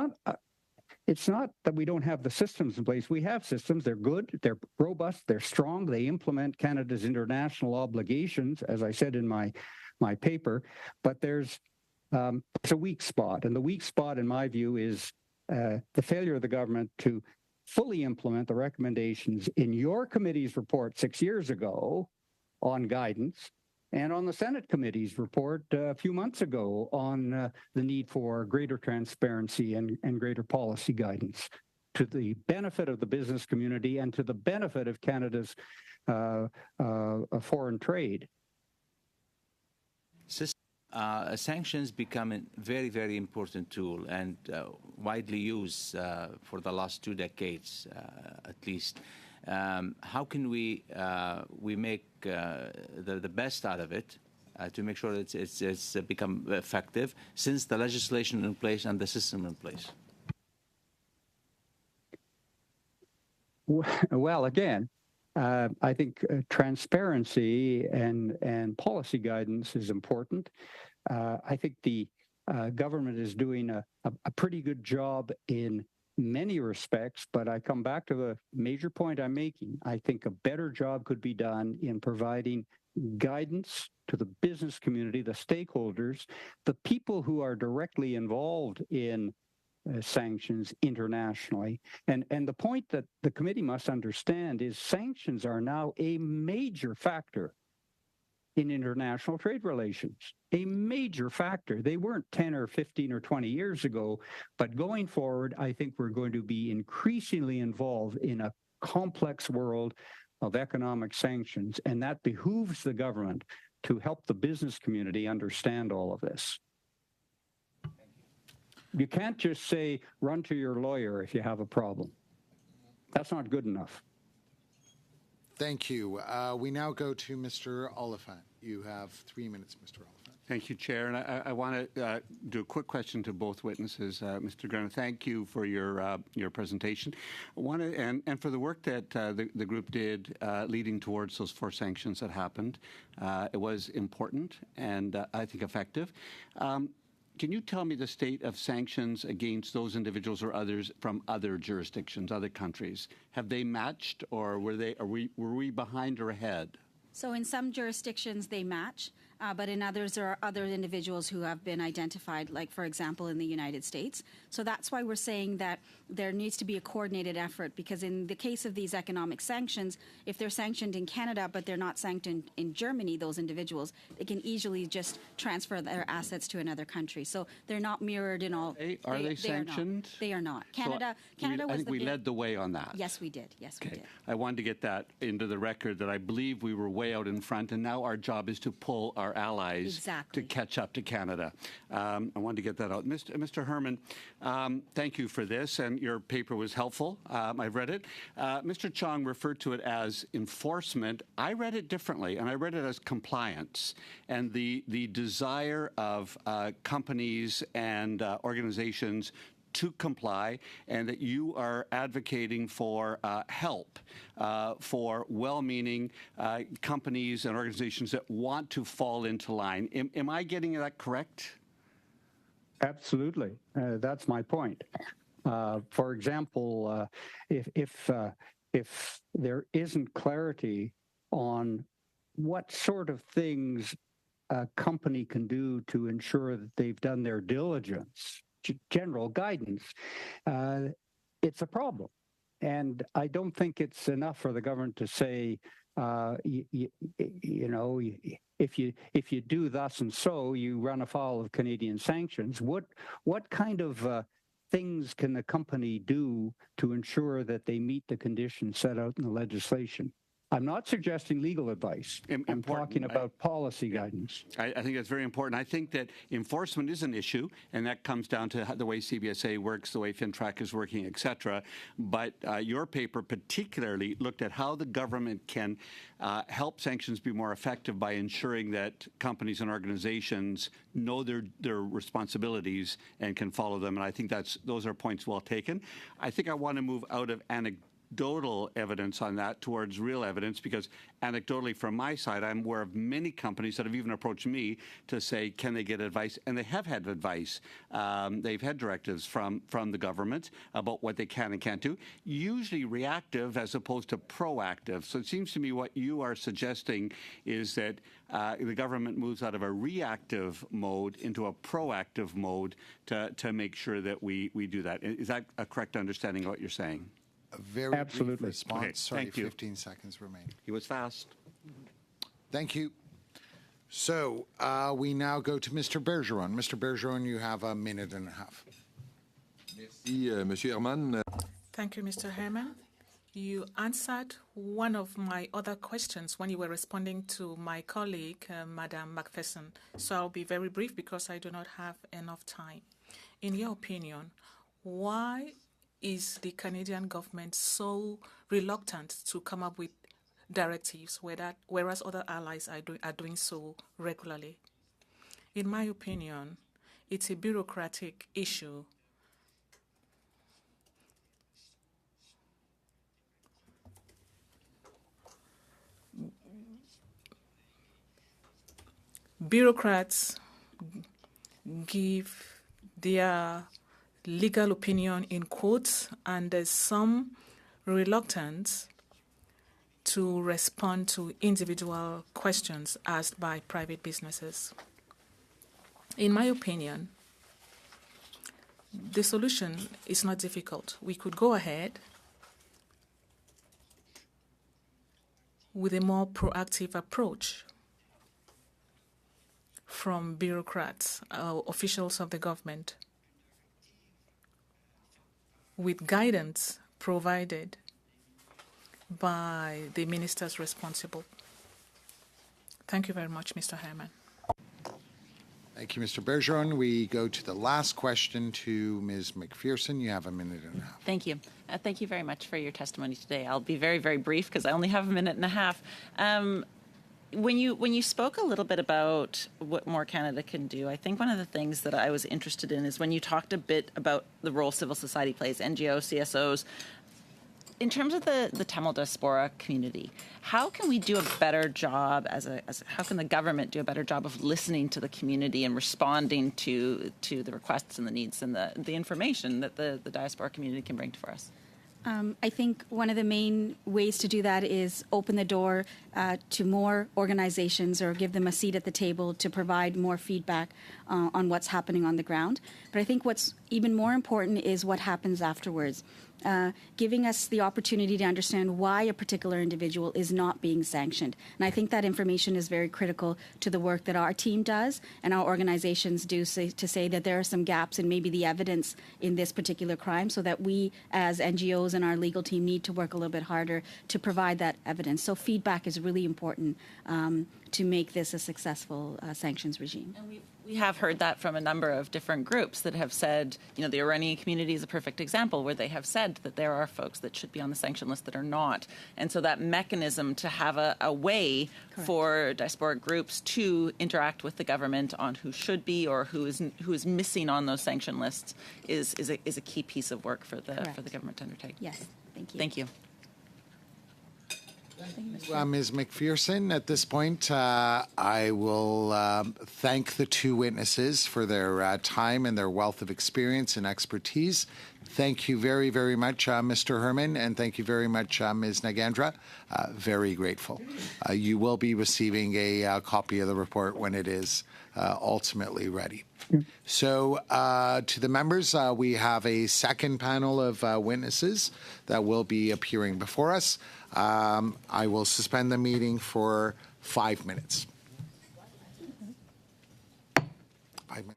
not that we don't have the systems in place. We have systems. They're good. They're robust. They're strong. They implement Canada's international obligations, as I said in my paper. But there's a weak spot. And the weak spot, in my view, is the failure of the government to fully implement the recommendations in your committee's report 6 years ago on guidance, and on the Senate committee's report a few months ago on the need for greater transparency and greater policy guidance to the benefit of the business community and to the benefit of Canada's foreign trade. Sanctions become a very, very important tool and widely used for the last 2 decades, at least. How can we make the best out of it to make sure that it's become effective, since the legislation in place and the system in place? Well, again, I think transparency and policy guidance is important. I think the government is doing a pretty good job in many respects, but I come back to the major point I'm making. I think a better job could be done in providing guidance to the business community, the stakeholders, the people who are directly involved in sanctions internationally. And the point that the committee must understand is sanctions are now a major factor in international trade relations, a major factor. They weren't 10 or 15 or 20 years ago, but going forward, I think we're going to be increasingly involved in a complex world of economic sanctions, and that behooves the government to help the business community understand all of this. You can't just say, run to your lawyer if you have a problem. That's not good enough. Thank you. We now go to Mr. Oliphant. You have 3 minutes, Mr. Oliphant. Thank you, Chair. And I want to do a quick question to both witnesses. Mr. Gunner, thank you for your presentation. I want to, and for the work that the group did leading towards those 4 sanctions that happened. It was important and I think effective. Can you tell me the state of sanctions against those individuals or others from other jurisdictions, other countries? Have they matched, or were we behind or ahead? So in some jurisdictions they match, but in others there are other individuals who have been identified, like for example in the United States. So that's why we're saying that there needs to be a coordinated effort, because in the case of these economic sanctions, if they're sanctioned in Canada but they're not sanctioned in Germany, those individuals, they can easily just transfer their assets to another country. So they're not mirrored in all. Are they sanctioned? They are not. Canada was I think we led the way on that. Yes, we did. Yes, we did. I wanted to get that into the record, that I believe we were way out in front, and now our job is to pull our allies to catch up to Canada. I wanted to get that out. Mr. Herman, thank you for this, and your paper was helpful. I've read it. Mr. Chong referred to it as enforcement. I read it differently, and I read it as compliance, and the desire of companies and organizations to comply, and that you are advocating for help for well-meaning companies and organizations that want to fall into line. Am I getting that correct? Absolutely. That's my point. For example, if there isn't clarity on what sort of things a company can do to ensure that they've done their diligence, general guidance, it's a problem. And I don't think it's enough for the government to say, you know, if you do thus and so, you run afoul of Canadian sanctions. What kind of things can the company do to ensure that they meet the conditions set out in the legislation? I'm not suggesting legal advice. I'm talking about policy guidance. I think that's very important. I think that enforcement is an issue, and that comes down to the way CBSA works, the way FinTrack is working, et cetera. But your paper particularly looked at how the government can help sanctions be more effective by ensuring that companies and organizations know their responsibilities and can follow them. And I think those are points well taken. I think I want to move out of anecdotal evidence on that towards real evidence, because anecdotally from my side, I'm aware of many companies that have even approached me to say, can they get advice? And they have had advice. They've had directives from the government about what they can and can't do, usually reactive as opposed to proactive. So it seems to me what you are suggesting is that the government moves out of a reactive mode into a proactive mode to make sure that we do that. Is that a correct understanding of what you're saying? A very brief response. Okay, Sorry, thank you. 15 seconds remain. He was fast. Thank you. So we now go to Mr. Bergeron. Mr. Bergeron, you have a minute and a half. Merci, Monsieur Herman. Thank you, Mr. Herman. You answered one of my other questions when you were responding to my colleague, Madam McPherson. So I'll be very brief because I do not have enough time. In your opinion, why is the Canadian government so reluctant to come up with directives, whereas other allies are doing so regularly? In my opinion, it's a bureaucratic issue. Bureaucrats give their legal opinion in quotes, and there's some reluctance to respond to individual questions asked by private businesses. In my opinion, the solution is not difficult. We could go ahead with a more proactive approach from bureaucrats, officials of the government, with guidance provided by the ministers responsible. Thank you very much, Mr. Herman. Thank you, Mr. Bergeron. We go to the last question to Ms. McPherson. You have a minute and a half. Thank you. Thank you very much for your testimony today. I'll be very, very brief because I only have a minute and a half. When you spoke a little bit about what more Canada can do, I think one of the things that I was interested in is when you talked a bit about the role civil society plays, NGOs, CSOs. In terms of the Tamil diaspora community, how can we do a better job how can the government do a better job of listening to the community and responding to the requests and the needs and the information that the diaspora community can bring for us? I think one of the main ways to do that is open the door to more organizations or give them a seat at the table to provide more feedback on what's happening on the ground. But I think what's even more important is what happens afterwards. Giving us the opportunity to understand why a particular individual is not being sanctioned. And I think that information is very critical to the work that our team does and our organizations do to say that there are some gaps in maybe the evidence in this particular crime, so that we as NGOs and our legal team need to work a little bit harder to provide that evidence. So feedback is really important to make this a successful sanctions regime. And we have heard that from a number of different groups that have said, the Iranian community is a perfect example where they have said that there are folks that should be on the sanction list that are not. And so that mechanism to have a way Correct. for diasporic groups to interact with the government on who should be or who is missing on those sanction lists is a key piece of work for the government to undertake. Yes, thank you. Thank you. Ms. McPherson, at this point, I will thank the two witnesses for their time and their wealth of experience and expertise. Thank you very, very much, Mr. Herman, and thank you very much, Ms. Nagandra. Very grateful. You will be receiving a copy of the report when it is ultimately ready. So to the members, we have a second panel of witnesses that will be appearing before us. I will suspend the meeting for 5 minutes. 5 minutes.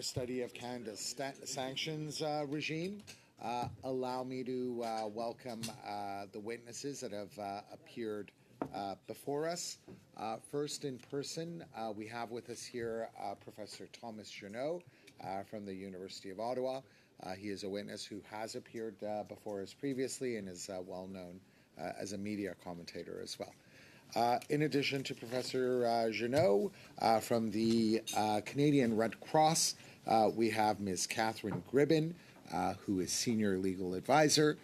our study of Canada's sanctions regime. Allow me to welcome the witnesses that have appeared before us. First in person, we have with us here Professor Thomas Junot from the University of Ottawa. He is a witness who has appeared before us previously and is well known as a media commentator as well. In addition to Professor Junot from the Canadian Red Cross, we have Ms. Catherine Gribben, who is Senior Legal Advisor.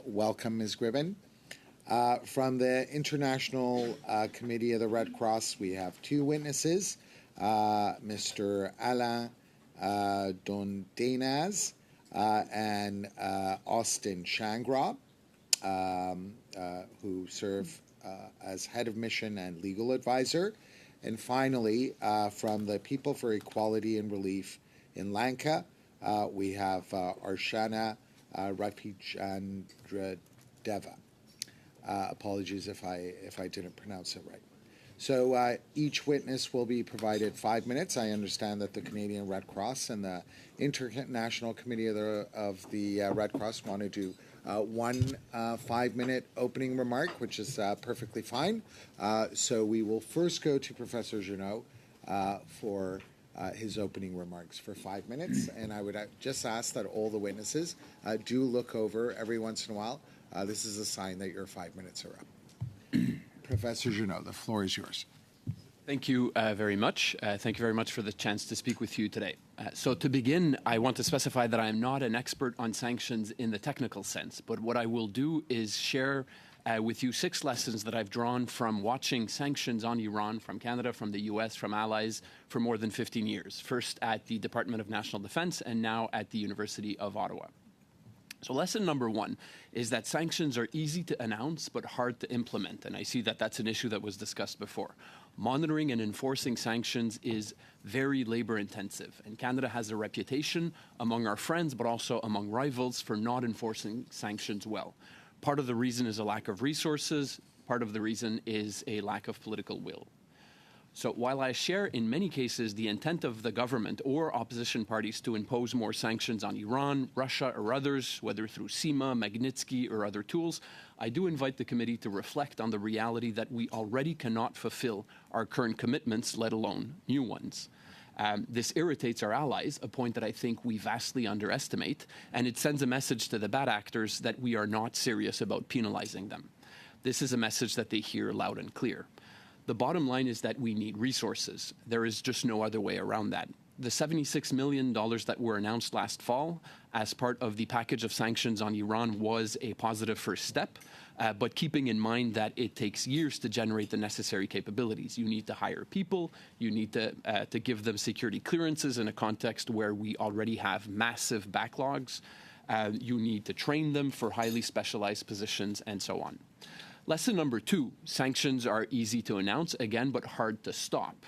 Welcome, Ms. Gribben. From the International Committee of the Red Cross, we have two witnesses, Mr. Alain Dondenaz and Austin Shangra, who serve as Head of Mission and Legal Advisor. And finally, from the People for Equality and Relief in Lanka, we have Arshana Rapichandradeva. Apologies if I didn't pronounce it right. So each witness will be provided 5 minutes. I understand that the Canadian Red Cross and the International Committee of the Red Cross want to do one 5-minute opening remark, which is perfectly fine. So we will first go to Professor Junot for his opening remarks for 5 minutes. And I would just ask that all the witnesses do look over every once in a while. This is a sign that your 5 minutes are up. Professor Junot, the floor is yours. Thank you very much. Thank you very much for the chance to speak with you today. So to begin, I want to specify that I am not an expert on sanctions in the technical sense, but what I will do is share with you 6 lessons that I've drawn from watching sanctions on Iran from Canada, from the US, from allies for more than 15 years, first at the Department of National Defense and now at the University of Ottawa. So lesson number 1 is that sanctions are easy to announce but hard to implement, and I see that that's an issue that was discussed before. Monitoring and enforcing sanctions is very labor intensive, and Canada has a reputation among our friends but also among rivals for not enforcing sanctions well. Part of the reason is a lack of resources, part of the reason is a lack of political will. So while I share in many cases the intent of the government or opposition parties to impose more sanctions on Iran, Russia, or others, whether through CIMA, Magnitsky, or other tools, I do invite the committee to reflect on the reality that we already cannot fulfill our current commitments, let alone new ones. This irritates our allies, a point that I think we vastly underestimate, and it sends a message to the bad actors that we are not serious about penalizing them. This is a message that they hear loud and clear. The bottom line is that we need resources. There is just no other way around that. The $76 million that were announced last fall as part of the package of sanctions on Iran was a positive first step, but keeping in mind that it takes years to generate the necessary capabilities. You need to hire people, you need to give them security clearances in a context where we already have massive backlogs. You need to train them for highly specialized positions and so on. Lesson number 2, sanctions are easy to announce, again, but hard to stop.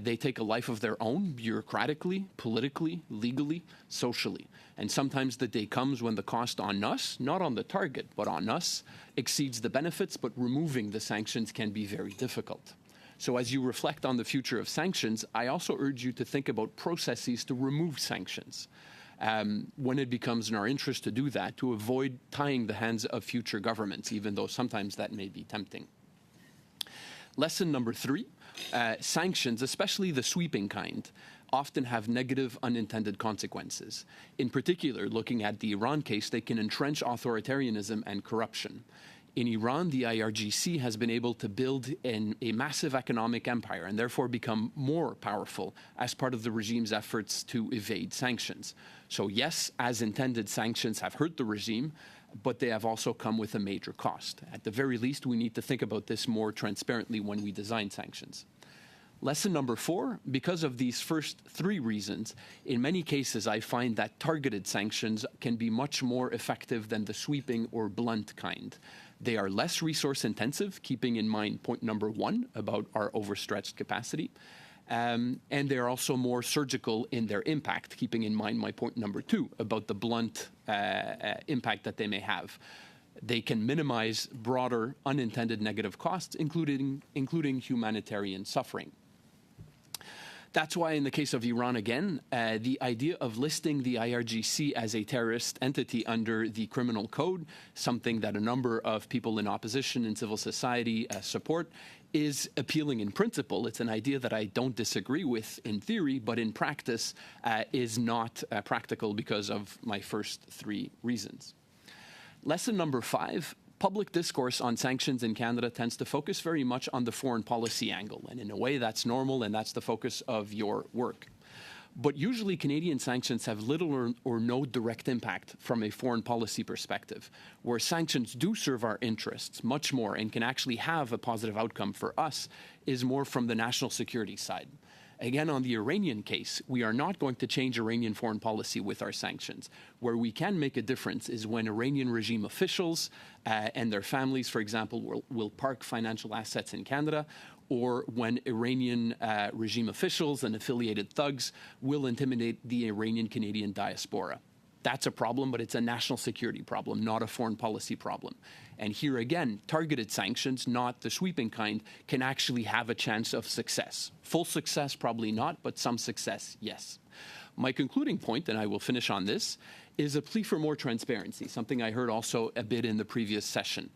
They take a life of their own, bureaucratically, politically, legally, socially. And sometimes the day comes when the cost on us, not on the target, but on us, exceeds the benefits, but removing the sanctions can be very difficult. So as you reflect on the future of sanctions, I also urge you to think about processes to remove sanctions. When it becomes in our interest to do that, to avoid tying the hands of future governments, even though sometimes that may be tempting. Lesson number 3, sanctions, especially the sweeping kind, often have negative unintended consequences. In particular, looking at the Iran case, they can entrench authoritarianism and corruption. In Iran, the IRGC has been able to build a massive economic empire and therefore become more powerful as part of the regime's efforts to evade sanctions. So yes, as intended, sanctions have hurt the regime, but they have also come with a major cost. At the very least, we need to think about this more transparently when we design sanctions. Lesson number 4, because of these first 3 reasons, in many cases I find that targeted sanctions can be much more effective than the sweeping or blunt kind. They are less resource intensive, keeping in mind point number 1 about our overstretched capacity. And they're also more surgical in their impact, keeping in mind my point number 2 about the blunt impact that they may have. They can minimize broader unintended negative costs, including humanitarian suffering. That's why, in the case of Iran again, the idea of listing the IRGC as a terrorist entity under the criminal code, something that a number of people in opposition and civil society support, is appealing in principle. It's an idea that I don't disagree with in theory, but in practice is not practical because of my first three reasons. Lesson number 5. Public discourse on sanctions in Canada tends to focus very much on the foreign policy angle, and in a way that's normal and that's the focus of your work. But usually Canadian sanctions have little or no direct impact from a foreign policy perspective, where sanctions do serve our interests much more and can actually have a positive outcome for us is more from the national security side. Again, on the Iranian case, we are not going to change Iranian foreign policy with our sanctions. Where we can make a difference is when Iranian regime officials and their families, for example, will park financial assets in Canada, or when Iranian regime officials and affiliated thugs will intimidate the Iranian-Canadian diaspora. That's a problem, but it's a national security problem, not a foreign policy problem. And here again, targeted sanctions, not the sweeping kind, can actually have a chance of success. Full success, probably not, but some success, yes. My concluding point, and I will finish on this, is a plea for more transparency, something I heard also a bit in the previous session.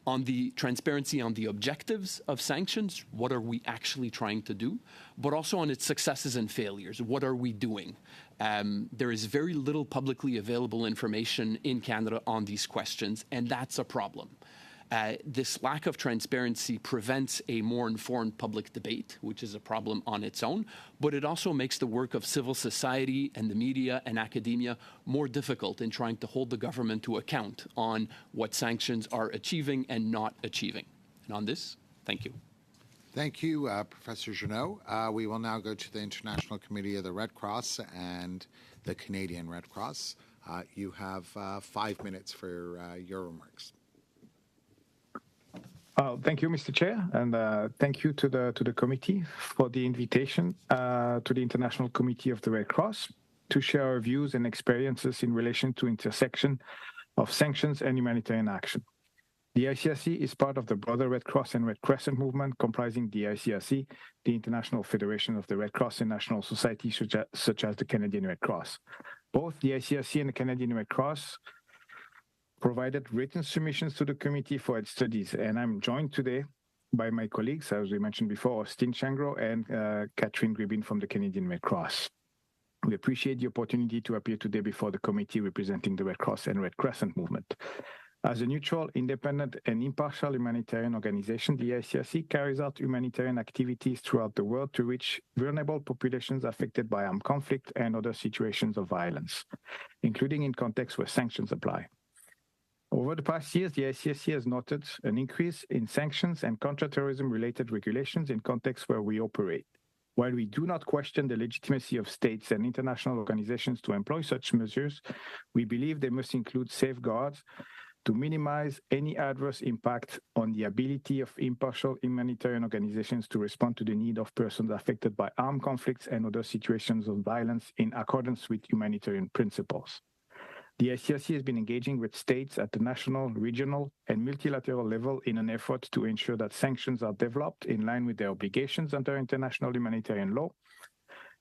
On the transparency on the objectives of sanctions, what are we actually trying to do, but also on its successes and failures, what are we doing? There is very little publicly available information in Canada on these questions, and that's a problem. This lack of transparency prevents a more informed public debate, which is a problem on its own, but it also makes the work of civil society and the media and academia more difficult in trying to hold the government to account on what sanctions are achieving and not achieving. And on this, thank you. Thank you, Professor Jeannot. We will now go to the International Committee of the Red Cross and the Canadian Red Cross. You have 5 minutes for your remarks. Thank you, Mr. Chair, and thank you to the committee for the invitation to the International Committee of the Red Cross to share our views and experiences in relation to intersection of sanctions and humanitarian action. The ICRC is part of the broader Red Cross and Red Crescent movement comprising the ICRC, the International Federation of the Red Cross and National Societies such as the Canadian Red Cross. Both the ICRC and the Canadian Red Cross provided written submissions to the committee for its studies, and I'm joined today by my colleagues, as we mentioned before, Austin Changro and Catherine Gribin from the Canadian Red Cross. We appreciate the opportunity to appear today before the committee representing the Red Cross and Red Crescent movement. As a neutral, independent, and impartial humanitarian organization, the ICRC carries out humanitarian activities throughout the world to reach vulnerable populations affected by armed conflict and other situations of violence, including in contexts where sanctions apply. Over the past years, the ICRC has noted an increase in sanctions and counterterrorism-related regulations in contexts where we operate. While we do not question the legitimacy of states and international organizations to employ such measures, we believe they must include safeguards to minimize any adverse impact on the ability of impartial humanitarian organizations to respond to the need of persons affected by armed conflicts and other situations of violence in accordance with humanitarian principles. The ICRC has been engaging with states at the national, regional, and multilateral level in an effort to ensure that sanctions are developed in line with their obligations under international humanitarian law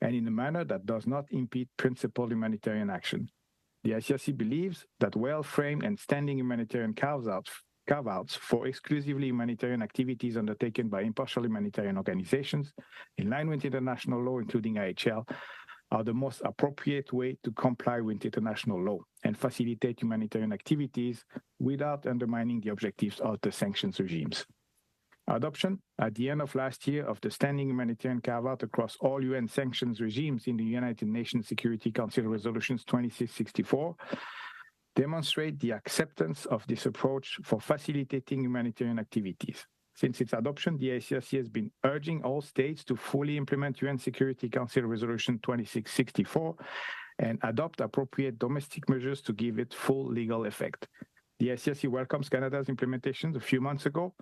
and in a manner that does not impede principled humanitarian action. The ICRC believes that well-framed and standing humanitarian carve-outs for exclusively humanitarian activities undertaken by impartial humanitarian organizations in line with international law, including IHL, are the most appropriate way to comply with international law and facilitate humanitarian activities without undermining the objectives of the sanctions regimes. Adoption at the end of last year of the standing humanitarian carve-out across all UN sanctions regimes in the United Nations Security Council Resolutions 2664 demonstrate the acceptance of this approach for facilitating humanitarian activities. Since its adoption, the ICRC has been urging all states to fully implement UN Security Council Resolution 2664 and adopt appropriate domestic measures to give it full legal effect. The ICRC welcomes Canada's implementation a few months ago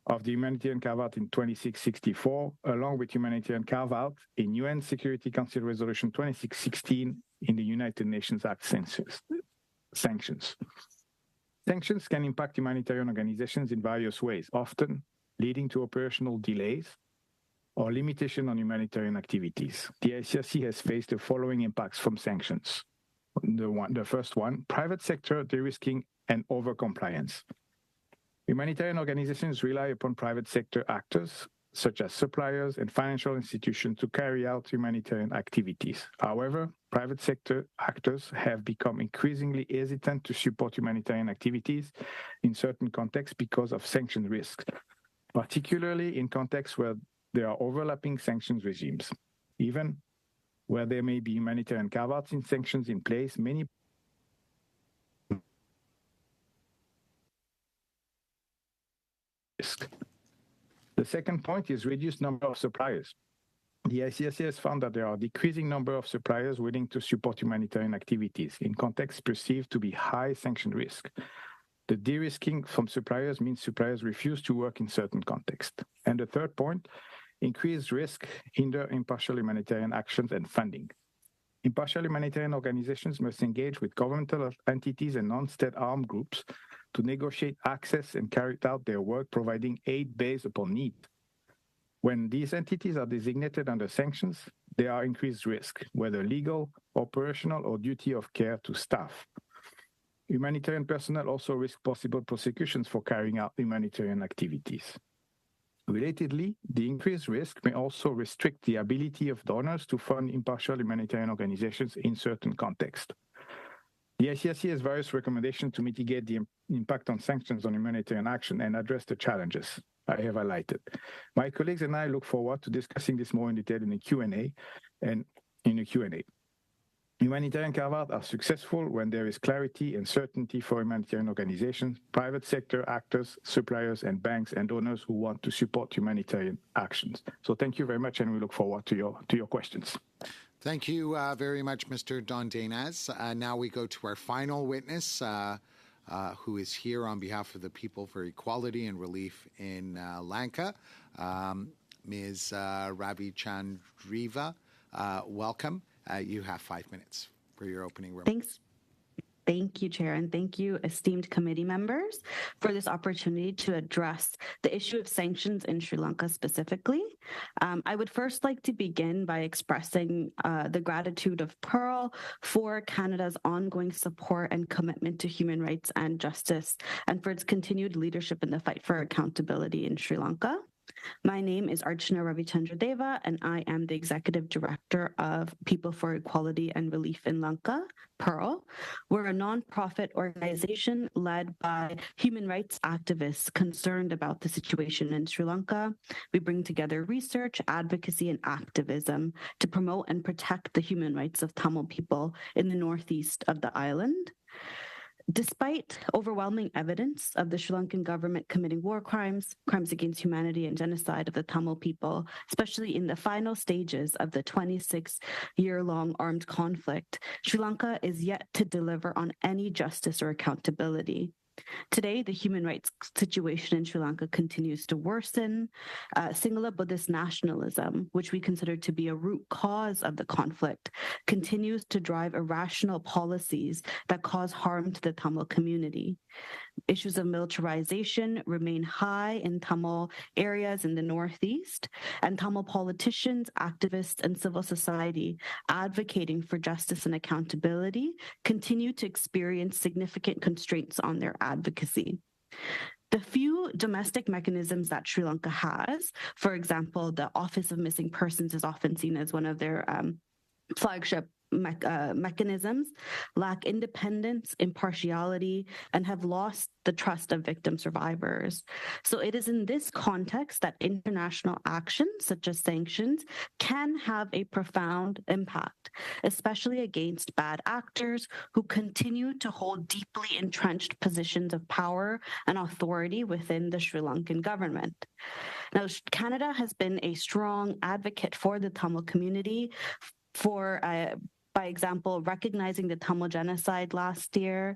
of the humanitarian carve-out in 2664, along with humanitarian carve-out in UN Security Council Resolution 2616 in the United Nations Act sanctions. Sanctions can impact humanitarian organizations in various ways, often leading to operational delays, or limitation on humanitarian activities. The ICRC has faced the following impacts from sanctions. The first one, private sector de-risking and over-compliance. Humanitarian organizations rely upon private sector actors, such as suppliers and financial institutions, to carry out humanitarian activities. However, private sector actors have become increasingly hesitant to support humanitarian activities in certain contexts because of sanction risks, particularly in contexts where there are overlapping sanctions regimes. Even where there may be humanitarian carve-outs in sanctions in place, many risk. The second point is reduced number of suppliers. The ICRC has found that there are a decreasing number of suppliers willing to support humanitarian activities in contexts perceived to be high sanction risk. The de-risking from suppliers means suppliers refuse to work in certain contexts. And the third point, increased risk hinder impartial humanitarian actions and funding. Impartial humanitarian organizations must engage with governmental entities and non-state armed groups to negotiate access and carry out their work providing aid based upon need. When these entities are designated under sanctions, there are increased risk, whether legal, operational, or duty of care to staff. Humanitarian personnel also risk possible prosecutions for carrying out humanitarian activities. Relatedly, the increased risk may also restrict the ability of donors to fund impartial humanitarian organizations in certain contexts. The ICRC has various recommendations to mitigate the impact on sanctions on humanitarian action and address the challenges I have highlighted. My colleagues and I look forward to discussing this more in detail in the Q&A and in the Q&A. Humanitarian carve-outs are successful when there is clarity and certainty for humanitarian organizations, private sector actors, suppliers, and banks and donors who want to support humanitarian actions. So thank you very much, and we look forward to your questions. Thank you very much, Mr. Dondenaz. Now we go to our final witness, who is here on behalf of the People for Equality and Relief in Lanka, Ms. Ravi Chandriva. Welcome. You have 5 minutes for your opening remarks. Thanks. Thank you, Chair, and thank you, esteemed committee members, for this opportunity to address the issue of sanctions in Sri Lanka specifically. I would first like to begin by expressing the gratitude of Pearl for Canada's ongoing support and commitment to human rights and justice, and for its continued leadership in the fight for accountability in Sri Lanka. My name is Archana Ravichandradeva, and I am the Executive Director of People for Equality and Relief in Lanka, Pearl. We're a nonprofit organization led by human rights activists concerned about the situation in Sri Lanka. We bring together research, advocacy, and activism to promote and protect the human rights of Tamil people in the northeast of the island. Despite overwhelming evidence of the Sri Lankan government committing war crimes, crimes against humanity, and genocide of the Tamil people, especially in the final stages of the 26-year-long armed conflict, Sri Lanka is yet to deliver on any justice or accountability. Today, the human rights situation in Sri Lanka continues to worsen. Sinhala Buddhist nationalism, which we consider to be a root cause of the conflict, continues to drive irrational policies that cause harm to the Tamil community. Issues of militarization remain high in Tamil areas in the Northeast, and Tamil politicians, activists, and civil society advocating for justice and accountability continue to experience significant constraints on their advocacy. The few domestic mechanisms that Sri Lanka has, for example, the Office of Missing Persons is often seen as one of their flagship mechanisms, lack independence, impartiality, and have lost the trust of victim survivors. So it is in this context that international action, such as sanctions, can have a profound impact, especially against bad actors who continue to hold deeply entrenched positions of power and authority within the Sri Lankan government. Now, Canada has been a strong advocate for the Tamil community by example, recognizing the Tamil genocide last year,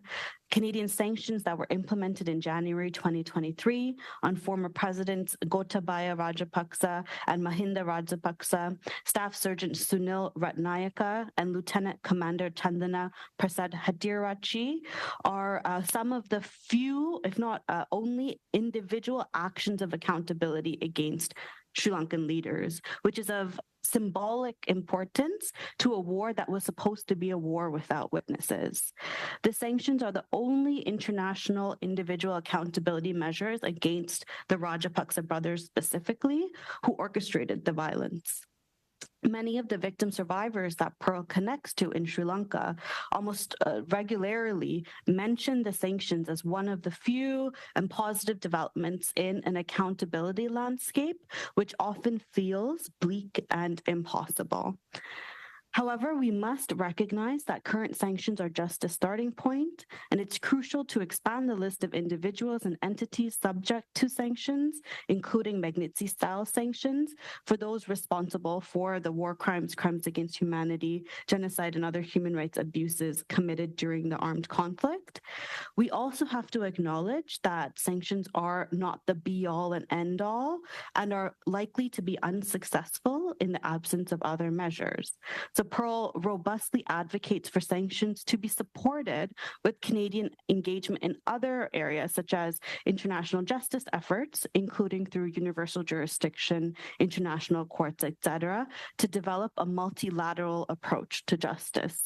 Canadian sanctions that were implemented in January 2023 on former presidents Gotabaya Rajapaksa and Mahinda Rajapaksa, Staff Sergeant Sunil Ratnayaka, and Lieutenant Commander Chandana Prasad Hadirachi are some of the few, if not only, individual actions of accountability against Sri Lankan leaders, which is of symbolic importance to a war that was supposed to be a war without witnesses. The sanctions are the only international individual accountability measures against the Rajapaksa brothers specifically, who orchestrated the violence. Many of the victim survivors that Pearl connects to in Sri Lanka almost regularly mention the sanctions as one of the few and positive developments in an accountability landscape, which often feels bleak and impossible. However, we must recognize that current sanctions are just a starting point, and it's crucial to expand the list of individuals and entities subject to sanctions, including Magnitsky-style sanctions, for those responsible for the war crimes, crimes against humanity, genocide, and other human rights abuses committed during the armed conflict. We also have to acknowledge that sanctions are not the be-all and end-all and are likely to be unsuccessful in the absence of other measures. So Pearl robustly advocates for sanctions to be supported with Canadian engagement in other areas, such as international justice efforts, including through universal jurisdiction, international courts, etc., to develop a multilateral approach to justice.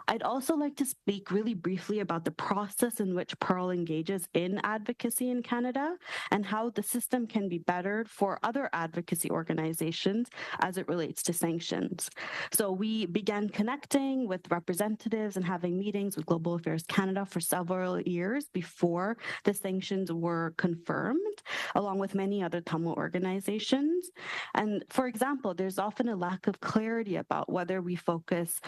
I'd also like to speak really briefly about the process in which Pearl engages in advocacy in Canada and how the system can be bettered for other advocacy organizations as it relates to sanctions. So we began connecting with representatives and having meetings with Global Affairs Canada for several years before the sanctions were confirmed, along with many other Tamil organizations. And for example, there's often a lack of clarity about whether we focus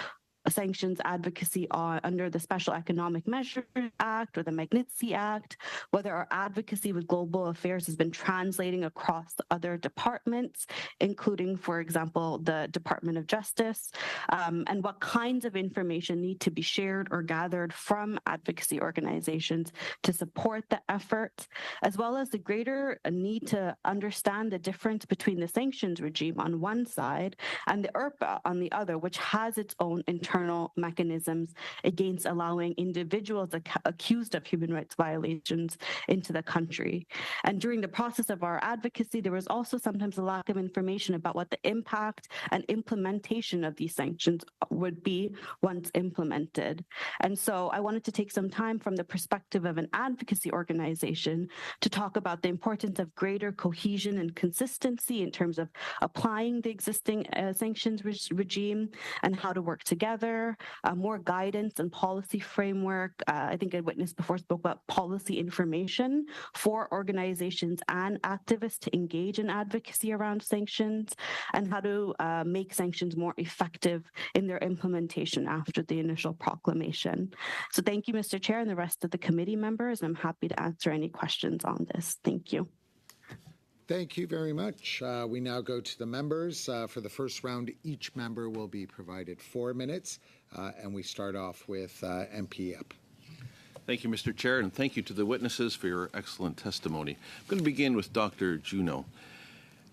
sanctions advocacy under the Special Economic Measures Act or the Magnitsky Act, whether our advocacy with global affairs has been translating across other departments, including, for example, the Department of Justice, and what kinds of information need to be shared or gathered from advocacy organizations to support the effort, as well as the greater need to understand the difference between the sanctions regime on one side and the IRPA on the other, which has its own internal mechanisms against allowing individuals accused of human rights violations into the country. And during the process of our advocacy, there was also sometimes a lack of information about what the impact and implementation of these sanctions would be once implemented. And so I wanted to take some time from the perspective of an advocacy organization to talk about the importance of greater cohesion and consistency in terms of applying the existing sanctions regime and how to work together, more guidance and policy framework. I think a witness before spoke about policy information for organizations and activists to engage in advocacy around sanctions, and how to make sanctions more effective in their implementation after the initial proclamation. So thank you, Mr. Chair, and the rest of the committee members. I'm happy to answer any questions on this. Thank you. Thank you very much. We now go to the members. For the first round, each member will be provided 4 minutes, and we start off with MP Yep. Thank you, Mr. Chair, and thank you to the witnesses for your excellent testimony. I'm going to begin with Dr. Juneau.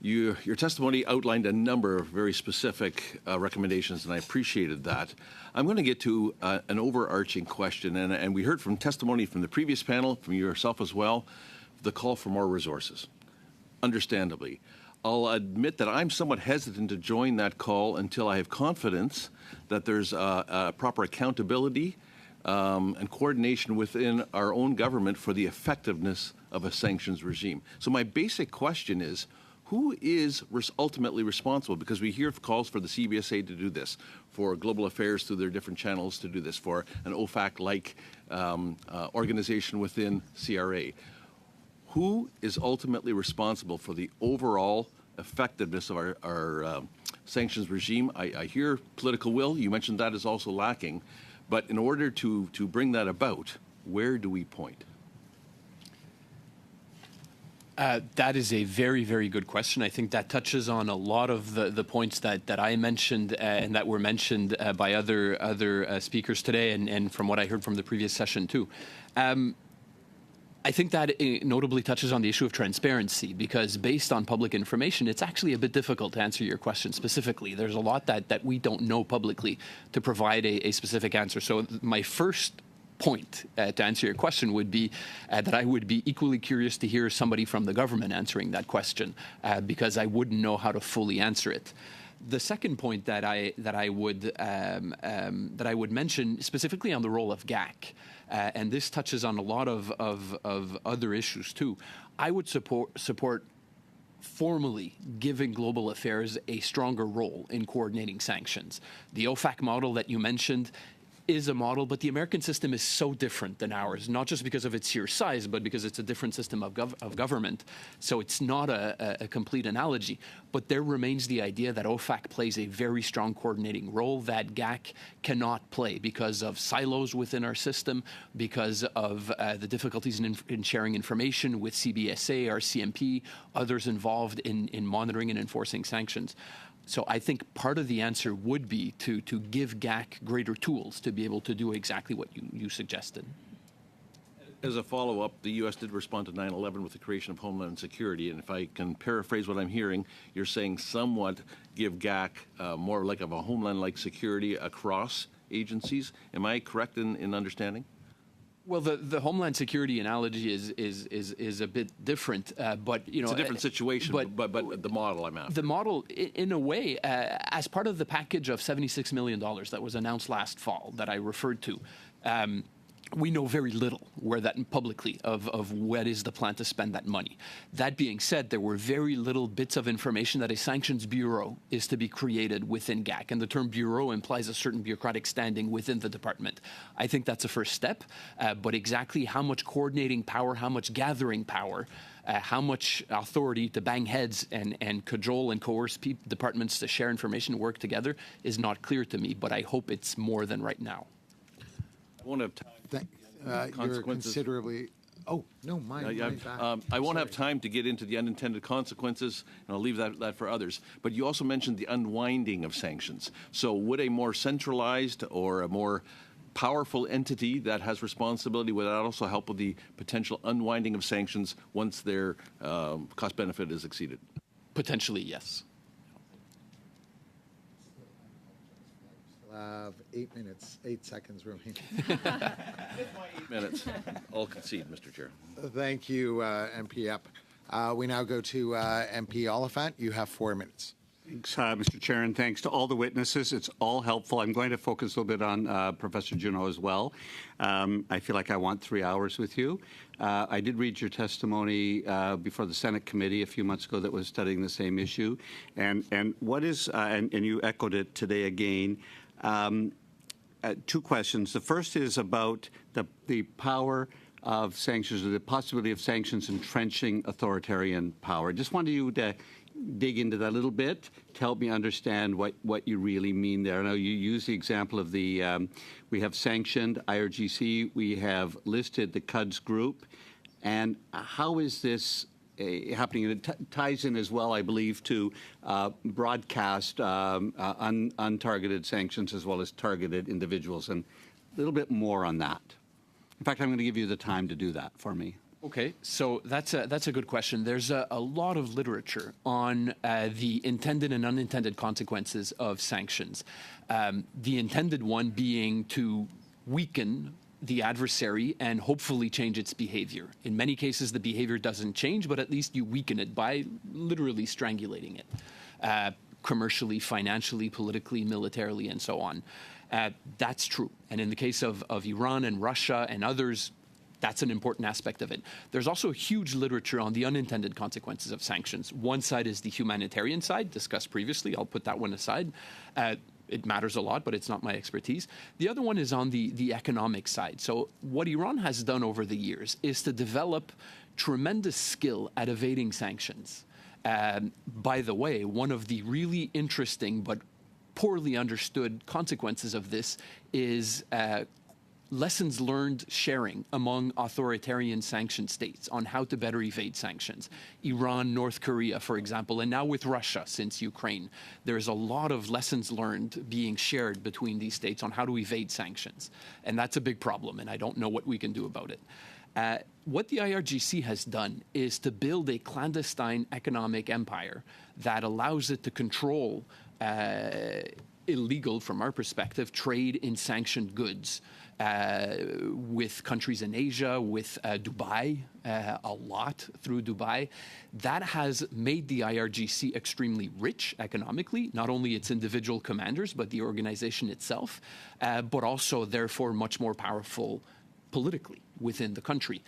Your testimony outlined a number of very specific recommendations, and I appreciated that. I'm going to get to an overarching question, and we heard from testimony from the previous panel, from yourself as well, the call for more resources. Understandably. I'll admit that I'm somewhat hesitant to join that call until I have confidence that there's a proper accountability and coordination within our own government for the effectiveness of a sanctions regime. So my basic question is, who is ultimately responsible? Because we hear calls for the CBSA to do this, for global affairs through their different channels to do this, for an OFAC-like organization within CRA. Who is ultimately responsible for the overall effectiveness of our sanctions regime? I hear political will. You mentioned that is also lacking. But in order to bring that about, where do we point? That is a very, very good question. I think that touches on a lot of the points that I mentioned and that were mentioned by other speakers today, and from what I heard from the previous session too. I think that notably touches on the issue of transparency, because based on public information, it's actually a bit difficult to answer your question specifically. There's a lot that we don't know publicly to provide a specific answer. So my first point to answer your question would be that I would be equally curious to hear somebody from the government answering that question because I wouldn't know how to fully answer it. The second point that I would mention specifically on the role of GAC, and this touches on a lot of other issues too. I would support formally giving global affairs a stronger role in coordinating sanctions. The OFAC model that you mentioned is a model, but the American system is so different than ours, not just because of its sheer size, but because it's a different system of government. So it's not a complete analogy. But there remains the idea that OFAC plays a very strong coordinating role that GAC cannot play because of silos within our system, because of the difficulties in sharing information with CBSA, our CMP, others involved in monitoring and enforcing sanctions. So I think part of the answer would be to give GAC greater tools to be able to do exactly what you suggested. As a follow-up, the U.S. did respond to 9/11 with the creation of Homeland Security, and if I can paraphrase what I'm hearing, you're saying somewhat give GAC more like of a Homeland-like security across agencies. Am I correct in understanding? Well, the Homeland Security analogy is a bit different, but it's a different situation. But the model I'm after. The model, in a way, as part of the package of $76 million that was announced last fall that I referred to. We know very little publicly of what is the plan to spend that money. That being said, there were very little bits of information that a sanctions bureau is to be created within GAC, and the term bureau implies a certain bureaucratic standing within the department. I think that's a first step, but exactly how much coordinating power, how much gathering power, how much authority to bang heads and cajole and coerce departments to share information and work together is not clear to me, but I hope it's more than right now. I won't have time. You're considerably. Oh no, mine. I won't have time to get into the unintended consequences, and I'll leave that for others. But you also mentioned the unwinding of sanctions. So would a more centralized or a more powerful entity that has responsibility, would that also help with the potential unwinding of sanctions once their cost benefit is exceeded? Potentially, yes. 8 seconds remaining. 8 minutes. I'll concede, Mr. Chair. Thank you, MP Epp. We now go to MP Oliphant. You have 4 minutes. Thanks, Mr. Chair, and thanks to all the witnesses. It's all helpful. I'm going to focus a little bit on Professor Juneau as well. I feel like I want 3 hours with you. I did read your testimony before the Senate committee a few months ago that was studying the same issue, and what is and you echoed it today again. 2 questions. The first is about the power of sanctions, or the possibility of sanctions entrenching authoritarian power. Just wanted you to dig into that a little bit to help me understand what you really mean there. I know you use the example of the, we have sanctioned IRGC, we have listed the CUDS group, and how is this happening? And it ties in as well, I believe, to broadcast untargeted sanctions as well as targeted individuals, and a little bit more on that. In fact, I'm going to give you the time to do that for me. Okay, so that's a good question. There's a lot of literature on the intended and unintended consequences of sanctions. The intended one being to weaken the adversary and hopefully change its behavior. In many cases, the behavior doesn't change, but at least you weaken it by literally strangulating it, commercially, financially, politically, militarily, and so on. That's true. And in the case of Iran and Russia and others, that's an important aspect of it. There's also huge literature on the unintended consequences of sanctions. One side is the humanitarian side, discussed previously. I'll put that one aside. It matters a lot, but it's not my expertise. The other one is on the economic side. So what Iran has done over the years is to develop tremendous skill at evading sanctions. By the way, one of the really interesting but poorly understood consequences of this is lessons learned sharing among authoritarian sanctioned states on how to better evade sanctions. Iran, North Korea, for example, and now with Russia since Ukraine, there's a lot of lessons learned being shared between these states on how to evade sanctions. And that's a big problem, and I don't know what we can do about it. What the IRGC has done is to build a clandestine economic empire that allows it to control illegal, from our perspective, trade in sanctioned goods with countries in Asia, with Dubai, a lot through Dubai. That has made the IRGC extremely rich economically, not only its individual commanders, but the organization itself, but also, therefore, much more powerful politically within the country.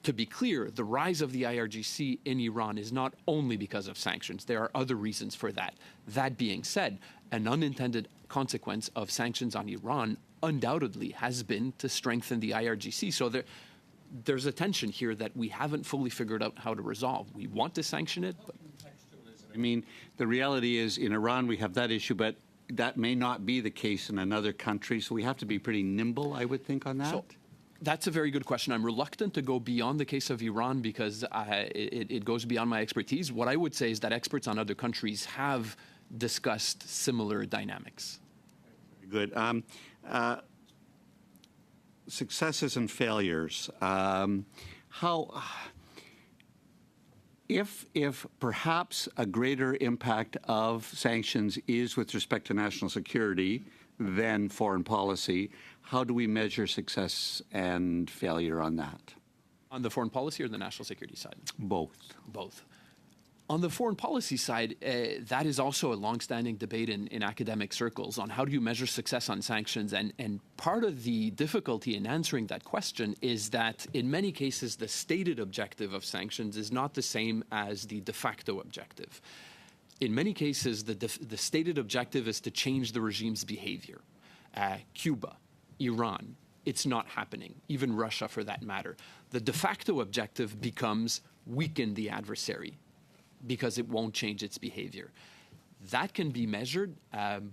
To be clear, the rise of the IRGC in Iran is not only because of sanctions. There are other reasons for that. That being said, an unintended consequence of sanctions on Iran undoubtedly has been to strengthen the IRGC. So there's a tension here that we haven't fully figured out how to resolve. We want to sanction it, but I mean, the reality is in Iran we have that issue, but that may not be the case in another country. So we have to be pretty nimble, I would think, on that. So, that's a very good question. I'm reluctant to go beyond the case of Iran because it goes beyond my expertise. What I would say is that experts on other countries have discussed similar dynamics. Good. Successes and failures. If perhaps a greater impact of sanctions is with respect to national security than foreign policy, how do we measure success and failure on that? On the foreign policy or the national security side? Both. Both. On the foreign policy side, that is also a longstanding debate in academic circles on how do you measure success on sanctions. And part of the difficulty in answering that question is that in many cases, the stated objective of sanctions is not the same as the de facto objective. In many cases, the stated objective is to change the regime's behavior. Cuba, Iran, it's not happening, even Russia for that matter. The de facto objective becomes weaken the adversary because it won't change its behavior. That can be measured,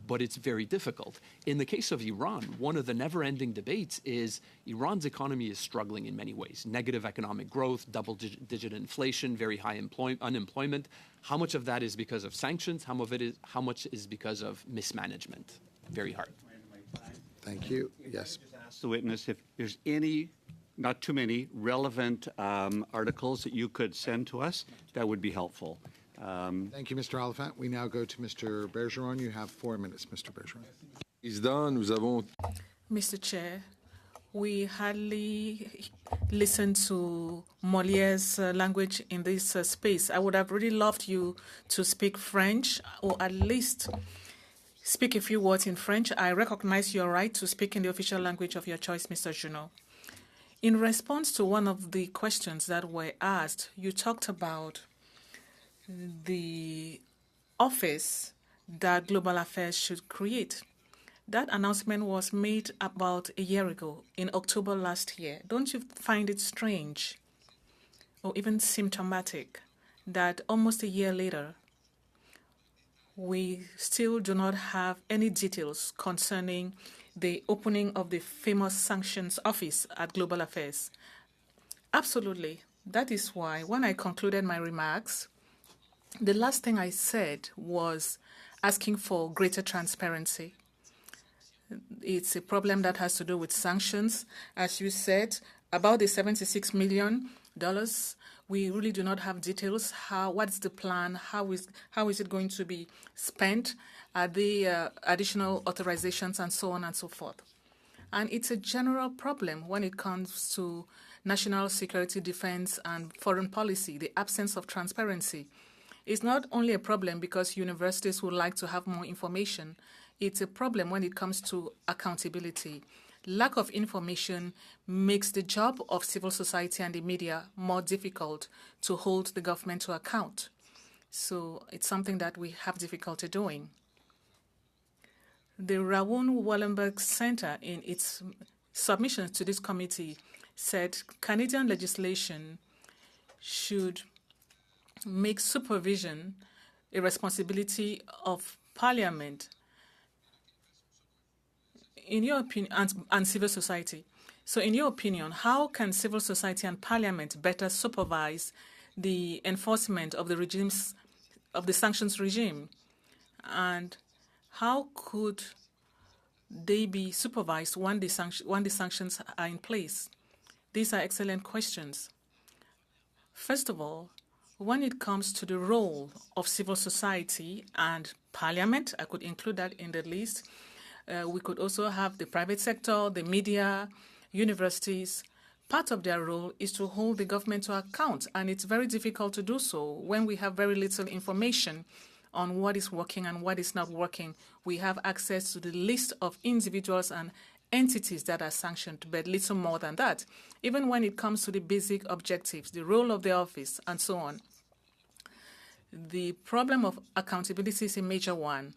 but it's very difficult. In the case of Iran, one of the never-ending debates is Iran's economy is struggling in many ways. Negative economic growth, double-digit inflation, very high unemployment. How much of that is because of sanctions? How much is because of mismanagement? Very hard. Thank you. Yes. Just ask the witness if there's any, not too many, relevant articles that you could send to us that would be helpful. Thank you, Mr. Oliphant. We now go to Mr. Bergeron. You have 4 minutes, Mr. Bergeron. Mr. Chair, we hardly listen to Moliere's language in this space. I would have really loved you to speak French, or at least speak a few words in French. I recognize your right to speak in the official language of your choice, Mr. Junot. In response to one of the questions that were asked, you talked about the office that Global Affairs should create. That announcement was made about a year ago, in October last year. Don't you find it strange or even symptomatic that almost a year later, we still do not have any details concerning the opening of the famous sanctions office at Global Affairs? Absolutely. That is why when I concluded my remarks, the last thing I said was asking for greater transparency. It's a problem that has to do with sanctions. As you said, about the $76 million, we really do not have details. What's the plan? How is it going to be spent? Are there additional authorizations and so on and so forth? And it's a general problem when it comes to national security, defense, and foreign policy, the absence of transparency. It's not only a problem because universities would like to have more information. It's a problem when it comes to accountability. Lack of information makes the job of civil society and the media more difficult to hold the government to account. So it's something that we have difficulty doing. The Raoul Wallenberg Center, in its submissions to this committee, said Canadian legislation should make supervision a responsibility of Parliament, in your opinion, and civil society. So in your opinion, how can civil society and Parliament better supervise the enforcement of the sanctions regime? And how could they be supervised when the sanctions are in place? These are excellent questions. First of all, when it comes to the role of civil society and Parliament, I could include that in the list, We could also have the private sector, the media, universities. Part of their role is to hold the government to account, and it's very difficult to do so when we have very little information on what is working and what is not working. We have access to the list of individuals and entities that are sanctioned, but little more than that, even when it comes to the basic objectives, the role of the office, and so on. The problem of accountability is a major one,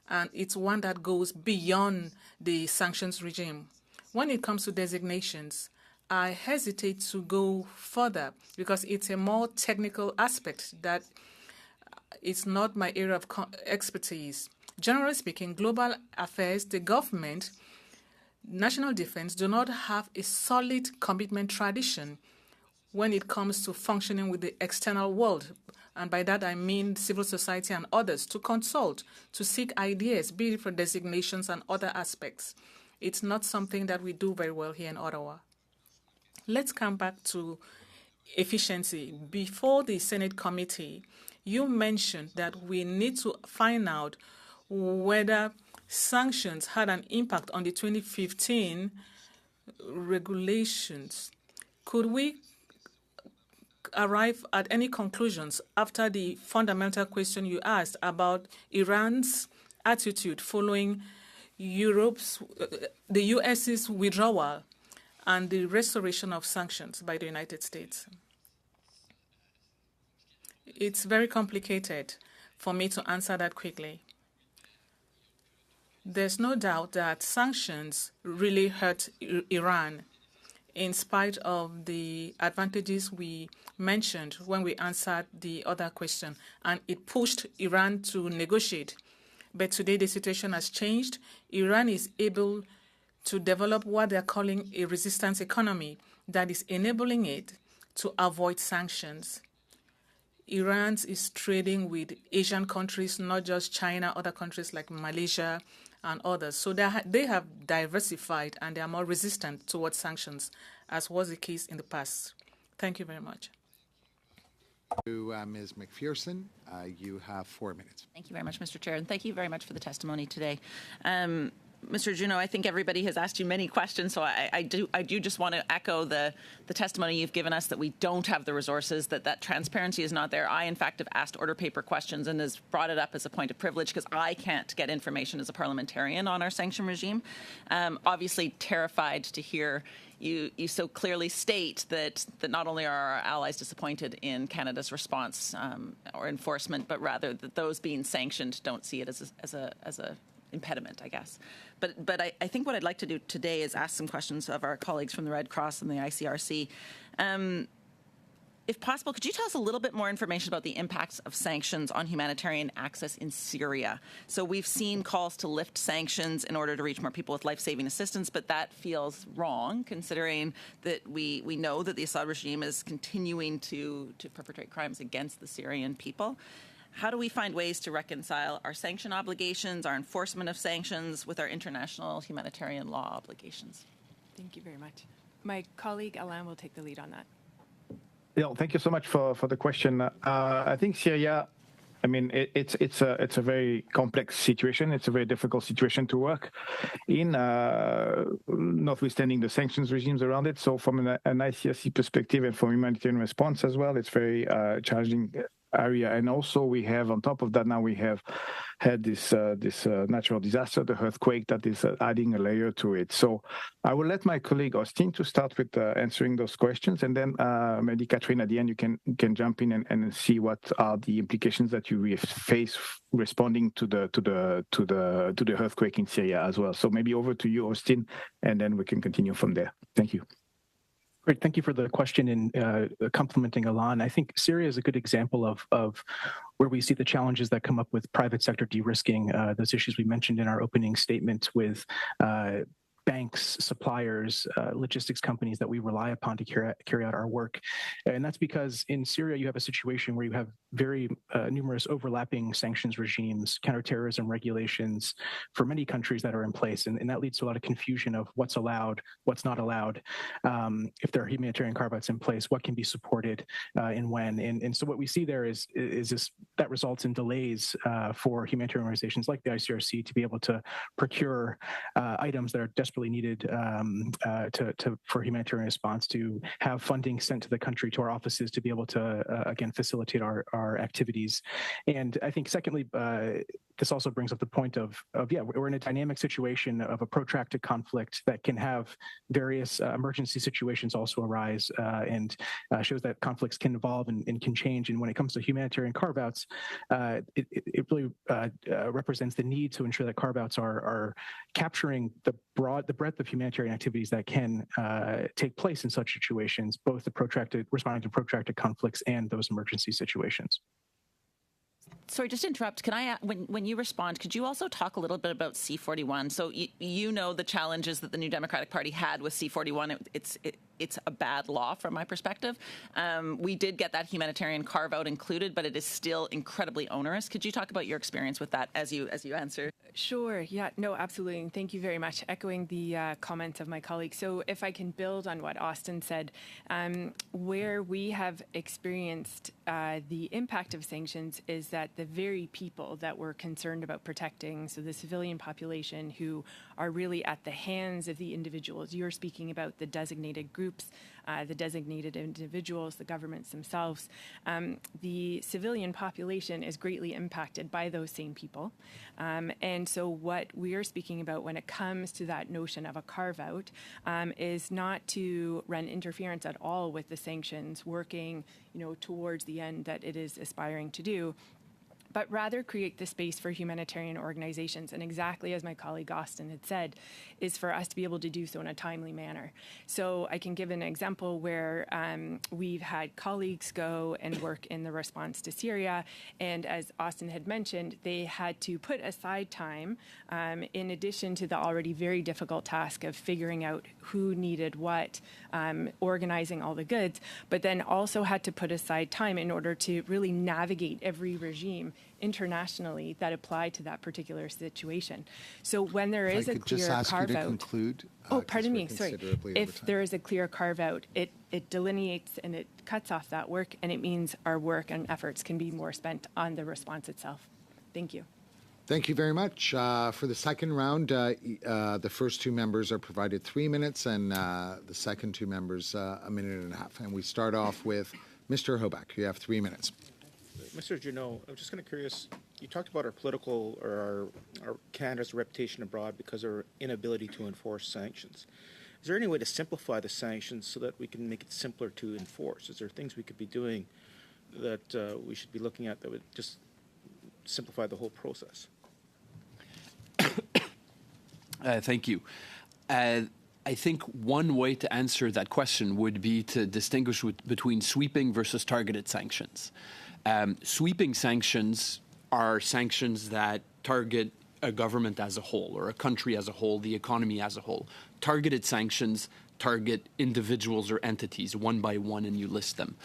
and it's one that goes beyond the sanctions regime. When it comes to designations, I hesitate to go further because it's a more technical aspect that it's not my area of expertise. Generally speaking, global affairs, the government, national defense do not have a solid commitment tradition when it comes to functioning with the external world. And by that, I mean civil society and others to consult, to seek ideas, be it for designations and other aspects. It's not something that we do very well here in Ottawa. Let's come back to efficiency. Before the Senate committee, you mentioned that we need to find out whether sanctions had an impact on the 2015 regulations. Could we arrive at any conclusions after the fundamental question you asked about Iran's attitude following the US's withdrawal and the restoration of sanctions by the United States? It's very complicated for me to answer that quickly. There's no doubt that sanctions really hurt Iran, in spite of the advantages we mentioned when we answered the other question, and it pushed Iran to negotiate. But today the situation has changed. Iran is able to develop what they're calling a resistance economy that is enabling it to avoid sanctions. Iran is trading with Asian countries, not just China, other countries like Malaysia and others. So they have diversified and they are more resistant towards sanctions, as was the case in the past. Thank you very much. To Ms. McPherson, you have 4 minutes. Thank you very much, Mr. Chair, and thank you very much for the testimony today. Mr. Juneau, I think everybody has asked you many questions, so I do just want to echo the testimony you've given us that we don't have the resources, that transparency is not there. I, in fact, have asked order paper questions and has brought it up as a point of privilege because I can't get information as a parliamentarian on our sanction regime. Obviously terrified to hear you so clearly state that not only are our allies disappointed in Canada's response or enforcement, but rather that those being sanctioned don't see it as a impediment, I guess. But I think what I'd like to do today is ask some questions of our colleagues from the Red Cross and the ICRC. If possible, could you tell us a little bit more information about the impacts of sanctions on humanitarian access in Syria? So we've seen calls to lift sanctions in order to reach more people with life-saving assistance, but that feels wrong considering that we know that the Assad regime is continuing to perpetrate crimes against the Syrian people. How do we find ways to reconcile our sanction obligations, our enforcement of sanctions, with our international humanitarian law obligations? Thank you very much. My colleague Alain will take the lead on that. Yeah, thank you so much for the question. I think Syria, I mean, it's a very complex situation. It's a very difficult situation to work in, notwithstanding the sanctions regimes around it. So from an ICRC perspective and from humanitarian response as well, it's very challenging area. And also we have, on top of that, now we have had this natural disaster, the earthquake, that is adding a layer to it. So I will let my colleague Austin to start with answering those questions, and then maybe Catherine at the end you can jump in and see what are the implications that you face responding to the earthquake in Syria as well. So maybe over to you, Austin, and then we can continue from there. Thank you. Great. Thank you for the question and complimenting Alain. I think Syria is a good example of where we see the challenges that come up with private sector de-risking, those issues we mentioned in our opening statement with banks, suppliers, logistics companies that we rely upon to carry out our work. And that's because in Syria, you have a situation where you have very numerous overlapping sanctions regimes, counterterrorism regulations for many countries that are in place. And that leads to a lot of confusion of what's allowed, what's not allowed, if there are humanitarian carve-outs in place, what can be supported and when. And so what we see there is this, that results in delays for humanitarian organizations like the ICRC to be able to procure items that are desperately needed for humanitarian response, to have funding sent to the country, to our offices, to be able to, again, facilitate our activities. And I think, secondly, this also brings up the point of we're in a dynamic situation of a protracted conflict that can have various emergency situations also arise, and shows that conflicts can evolve and can change. And when it comes to humanitarian carve-outs, it really represents the need to ensure that carve-outs are capturing the breadth of humanitarian activities that can take place in such situations, both responding to protracted conflicts and those emergency situations. Sorry, just to interrupt. Can I, when you respond, could you also talk a little bit about C-41? So you know the challenges that the New Democratic Party had with C-41. It's a bad law from my perspective. We did get that humanitarian carve-out included, but it is still incredibly onerous. Could you talk about your experience with that as you answer? Sure. Yeah. No, absolutely. And thank you very much. Echoing the comments of my colleague. So if I can build on what Austin said, where we have experienced the impact of sanctions is that the very people that we're concerned about protecting, so the civilian population who are really at the hands of the individuals, you're speaking about the designated groups, the designated individuals, the governments themselves, the civilian population is greatly impacted by those same people. And so what we are speaking about when it comes to that notion of a carve-out is not to run interference at all with the sanctions working, towards the end that it is aspiring to do, but rather create the space for humanitarian organizations. And exactly as my colleague Austin had said, is for us to be able to do so in a timely manner. So I can give an example where we've had colleagues go and work in the response to Syria. And as Austin had mentioned, they had to put aside time in addition to the already very difficult task of figuring out who needed what, organizing all the goods, but then also had to put aside time in order to really navigate every regime internationally that apply to that particular situation. So when there is a clear carve-out, conclude. Pardon me, sorry. If there is a clear carve-out, it delineates and it cuts off that work, and it means our work and efforts can be more spent on the response itself. Thank you. Thank you very much. For the second round, the first two members are provided 3 minutes, and the second two members a minute and a half. And we start off with Mr. Hoback. You have 3 minutes. Mr. Junot, I'm just kind of curious. You talked about our political or our Canada's reputation abroad because of our inability to enforce sanctions. Is there any way to simplify the sanctions so that we can make it simpler to enforce? Is there things we could be doing that we should be looking at that would just simplify the whole process? Thank you. I think one way to answer that question would be to distinguish between sweeping versus targeted sanctions. Sweeping sanctions are sanctions that target a government as a whole or a country as a whole, the economy as a whole. Targeted sanctions target individuals or entities one by one, and you list them.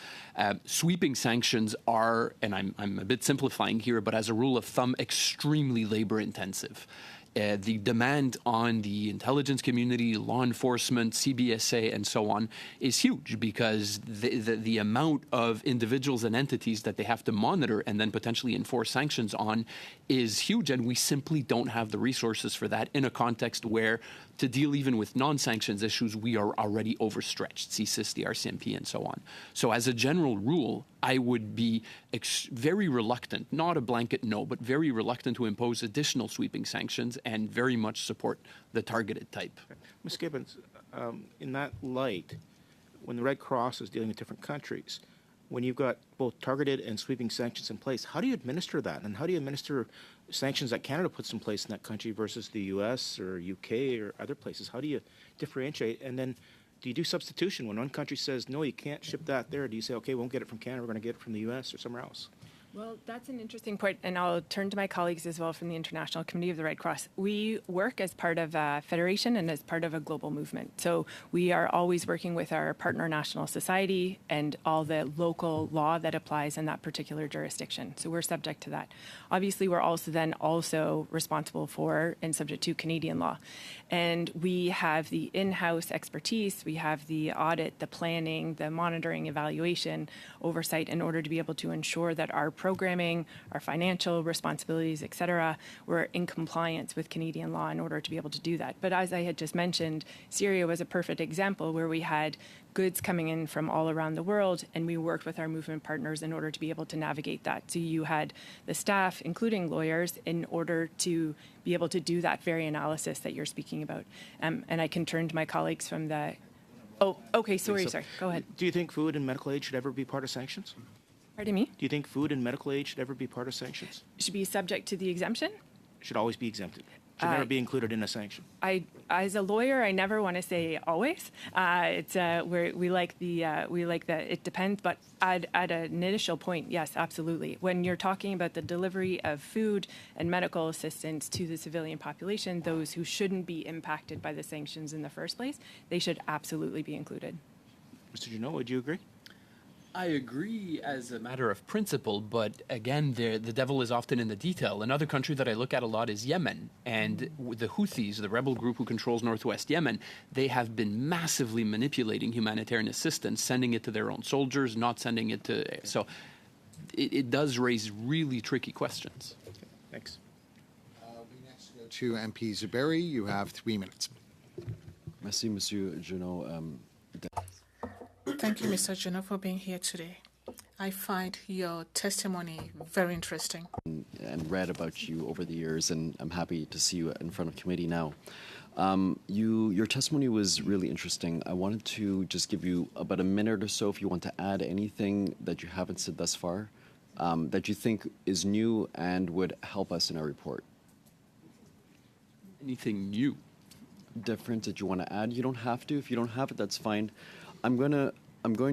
Sweeping sanctions are, and I'm a bit simplifying here, but as a rule of thumb, extremely labor intensive. The demand on the intelligence community, law enforcement, CBSA, and so on is huge because the amount of individuals and entities that they have to monitor and then potentially enforce sanctions on is huge, and we simply don't have the resources for that in a context where, to deal even with non-sanctions issues, we are already overstretched, CSIS, the RCMP, and so on. So as a general rule, I would be very reluctant, not a blanket no, but very reluctant to impose additional sweeping sanctions and very much support the targeted type. Ms. Gibbons, in that light, when the Red Cross is dealing with different countries, when you've got both targeted and sweeping sanctions in place, how do you administer that? And how do you administer sanctions that Canada puts in place in that country versus the US or UK or other places? How do you differentiate? And then do you do substitution? When one country says, no, you can't ship that there, do you say, okay, we won't get it from Canada, we're going to get it from the US or somewhere else? Well, that's an interesting point, and I'll turn to my colleagues as well from the International Committee of the Red Cross. We work as part of a federation and as part of a global movement. So we are always working with our partner national society and all the local law that applies in that particular jurisdiction. So we're subject to that. Obviously, we're also responsible for and subject to Canadian law. And we have the in-house expertise, we have the audit, the planning, the monitoring, evaluation, oversight in order to be able to ensure that our programming, our financial responsibilities, et cetera, were in compliance with Canadian law in order to be able to do that. But as I had just mentioned, Syria was a perfect example where we had goods coming in from all around the world, and we worked with our movement partners in order to be able to navigate that. So you had the staff, including lawyers, in order to be able to do that very analysis that you're speaking about. And I can turn to my colleagues from the... Oh, okay, sorry, go ahead. Do you think food and medical aid should ever be part of sanctions? Pardon me? Do you think food and medical aid should ever be part of sanctions? Should be subject to the exemption? Should always be exempted. Should never be included in a sanction. As a lawyer, I never want to say always. We like the it depends, but at an initial point, yes, absolutely. When you're talking about the delivery of food and medical assistance to the civilian population, those who shouldn't be impacted by the sanctions in the first place, they should absolutely be included. Mr. Junot, would you agree? I agree as a matter of principle, but again, the devil is often in the detail. Another country that I look at a lot is Yemen, and the Houthis, the rebel group who controls northwest Yemen, they have been massively manipulating humanitarian assistance, sending it to their own soldiers, not sending it to... So it does raise really tricky questions. Okay, thanks. We next go to MP Zuberi. You have 3 minutes. Merci, Monsieur Junot. Thank you, Mr. Junot, for being here today. I find your testimony very interesting. And read about you over the years, and I'm happy to see you in front of committee now. Your testimony was really interesting. I wanted to just give you about a minute or so if you want to add anything that you haven't said thus far that you think is new and would help us in our report. Anything new? Different that you want to add? You don't have to. If you don't have it, that's fine. I'm going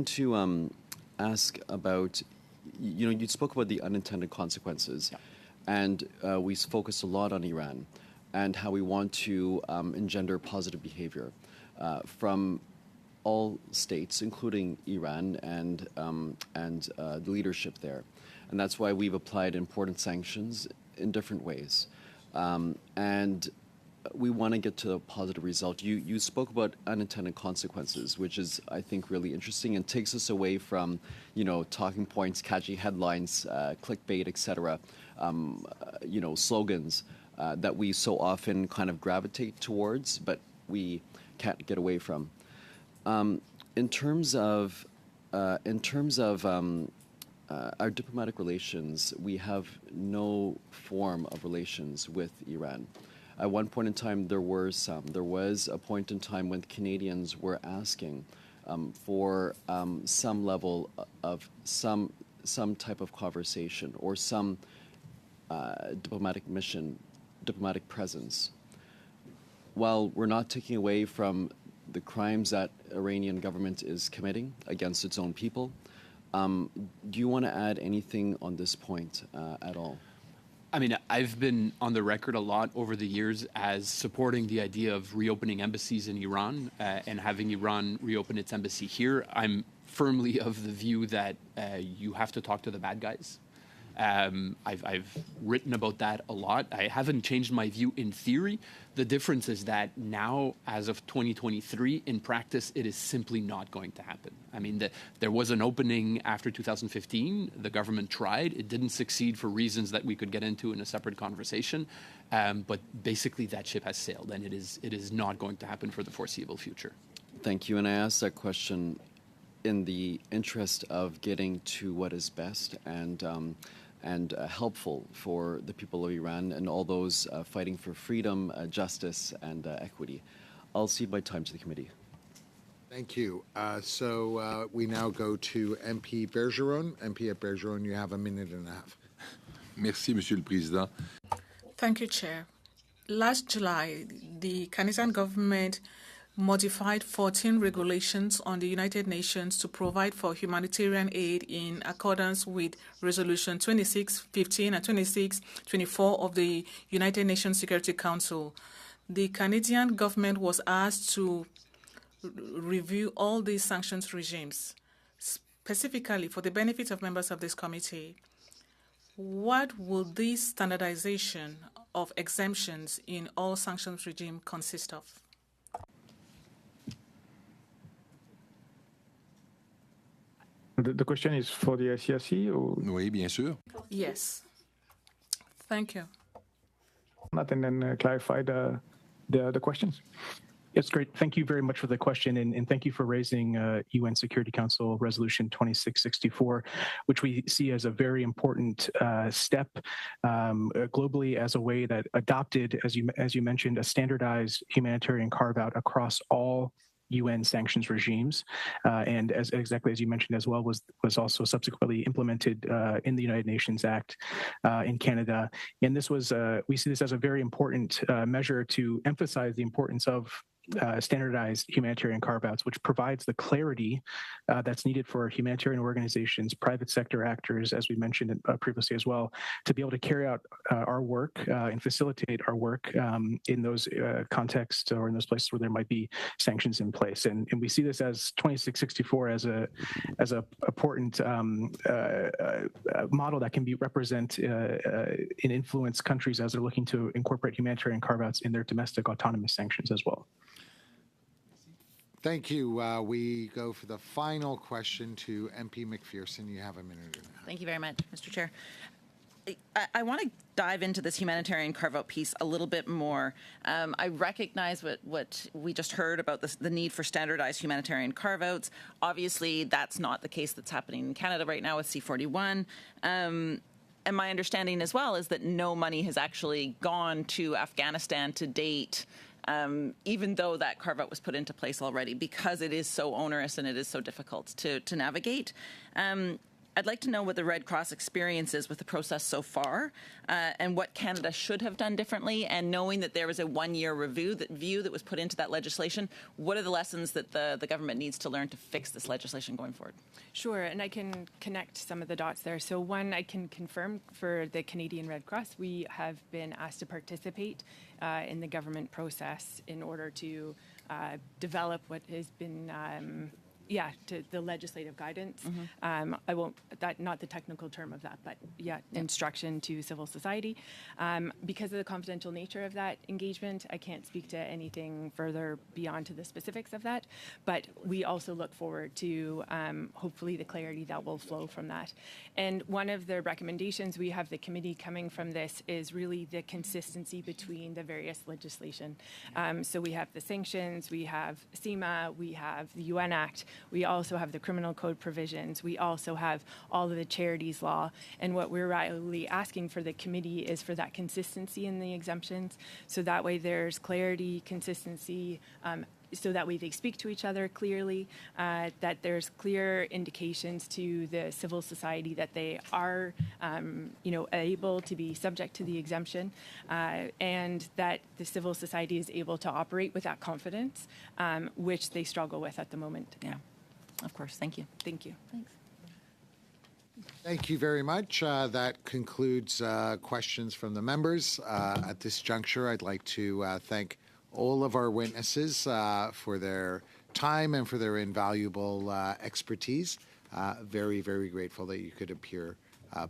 to ask about, you spoke about the unintended consequences, and we focused a lot on Iran and how we want to engender positive behavior from all states, including Iran and the leadership there. And that's why we've applied important sanctions in different ways. And we want to get to a positive result. You spoke about unintended consequences, which is, I think, really interesting and takes us away from, talking points, catchy headlines, clickbait, etc., slogans that we so often kind of gravitate towards, but we can't get away from. In terms of our diplomatic relations, we have no form of relations with Iran. At one point in time, there were some. There was a point in time when Canadians were asking for some level of some type of conversation or some diplomatic mission, diplomatic presence. While we're not taking away from the crimes that Iranian government is committing against its own people, do you want to add anything on this point at all? I mean, I've been on the record a lot over the years as supporting the idea of reopening embassies in Iran and having Iran reopen its embassy here. I'm firmly of the view that you have to talk to the bad guys. I've written about that a lot. I haven't changed my view in theory. The difference is that now, as of 2023, in practice, it is simply not going to happen. I mean, there was an opening after 2015. The government tried. It didn't succeed for reasons that we could get into in a separate conversation. But basically, that ship has sailed, and it is not going to happen for the foreseeable future. Thank you. And I asked that question in the interest of getting to what is best and helpful for the people of Iran and all those fighting for freedom, justice, and equity. I'll cede my time to the committee. Thank you. So we now go to MP Bergeron. MP at Bergeron, you have a minute and a half. Merci, Monsieur le Président. Thank you, Chair. Last July, the Canadian government modified 14 regulations on the United Nations to provide for humanitarian aid in accordance with Resolution 2615 and 2624 of the United Nations Security Council. The Canadian government was asked to review all these sanctions regimes. Specifically, for the benefit of members of this committee, what will this standardization of exemptions in all sanctions regime consist of? The question is for the ICRC? Or? Oui, bien sûr. Yes. Thank you. And then clarify the questions. Yes, great. Thank you very much for the question, and thank you for raising UN Security Council Resolution 2664, which we see as a very important step globally as a way that adopted, as you mentioned, a standardized humanitarian carve-out across all UN sanctions regimes, and exactly as you mentioned as well, was also subsequently implemented in the United Nations Act in Canada. And this was we see this as a very important measure to emphasize the importance of standardized humanitarian carve-outs, which provides the clarity that's needed for humanitarian organizations, private sector actors, as we mentioned previously as well, to be able to carry out our work and facilitate our work in those contexts or in those places where there might be sanctions in place. And we see this as 2664 as a important model that can be represent and influence countries as they're looking to incorporate humanitarian carve-outs in their domestic autonomous sanctions as well. Thank you. We go for the final question to MP McPherson. You have a minute. Thank you very much, Mr. Chair. I want to dive into this humanitarian carve-out piece a little bit more. I recognize what we just heard about the need for standardized humanitarian carve-outs. Obviously, that's not the case that's happening in Canada right now with C-41. And my understanding as well is that no money has actually gone to Afghanistan to date, even though that carve-out was put into place already, because it is so onerous and it is so difficult to navigate. I'd like to know what the Red Cross experience is with the process so far, and what Canada should have done differently. And knowing that there was a one-year review that was put into that legislation, what are the lessons that the government needs to learn to fix this legislation going forward? Sure, and I can connect some of the dots there. So one, I can confirm for the Canadian Red Cross, we have been asked to participate in the government process in order to develop what has been to the legislative guidance. I won't, not the technical term of that, but instruction to civil society. Because of the confidential nature of that engagement, I can't speak to anything further beyond to the specifics of that, but we also look forward to hopefully the clarity that will flow from that. And one of the recommendations we have the committee coming from this is really the consistency between the various legislation. So we have the sanctions, we have CIMA, we have the UN Act, we also have the criminal code provisions. We also have all of the charities law. And what we're really asking for the committee is for that consistency in the exemptions. So that way there's clarity, consistency, so that way they speak to each other clearly, that there's clear indications to the civil society that they are, able to be subject to the exemption, and that the civil society is able to operate with that confidence, which they struggle with at the moment. Yeah, of course. Thank you. Thank you. Thanks. Thank you very much. That concludes questions from the members. At this juncture, I'd like to thank all of our witnesses for their time and for their invaluable expertise. Very, very grateful that you could appear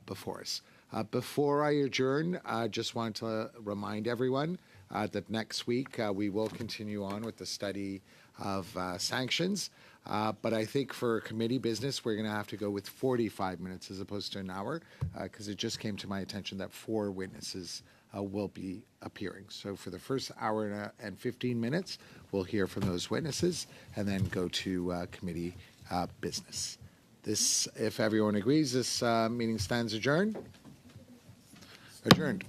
before us. Before I adjourn, I just want to remind everyone that next week we will continue on with the study of sanctions. But I think for committee business, we're going to have to go with 45 minutes as opposed to an hour, because it just came to my attention that 4 witnesses will be appearing. So for the first hour and 15 minutes, we'll hear from those witnesses and then go to committee business. This, if everyone agrees, this meeting stands adjourned. Adjourned.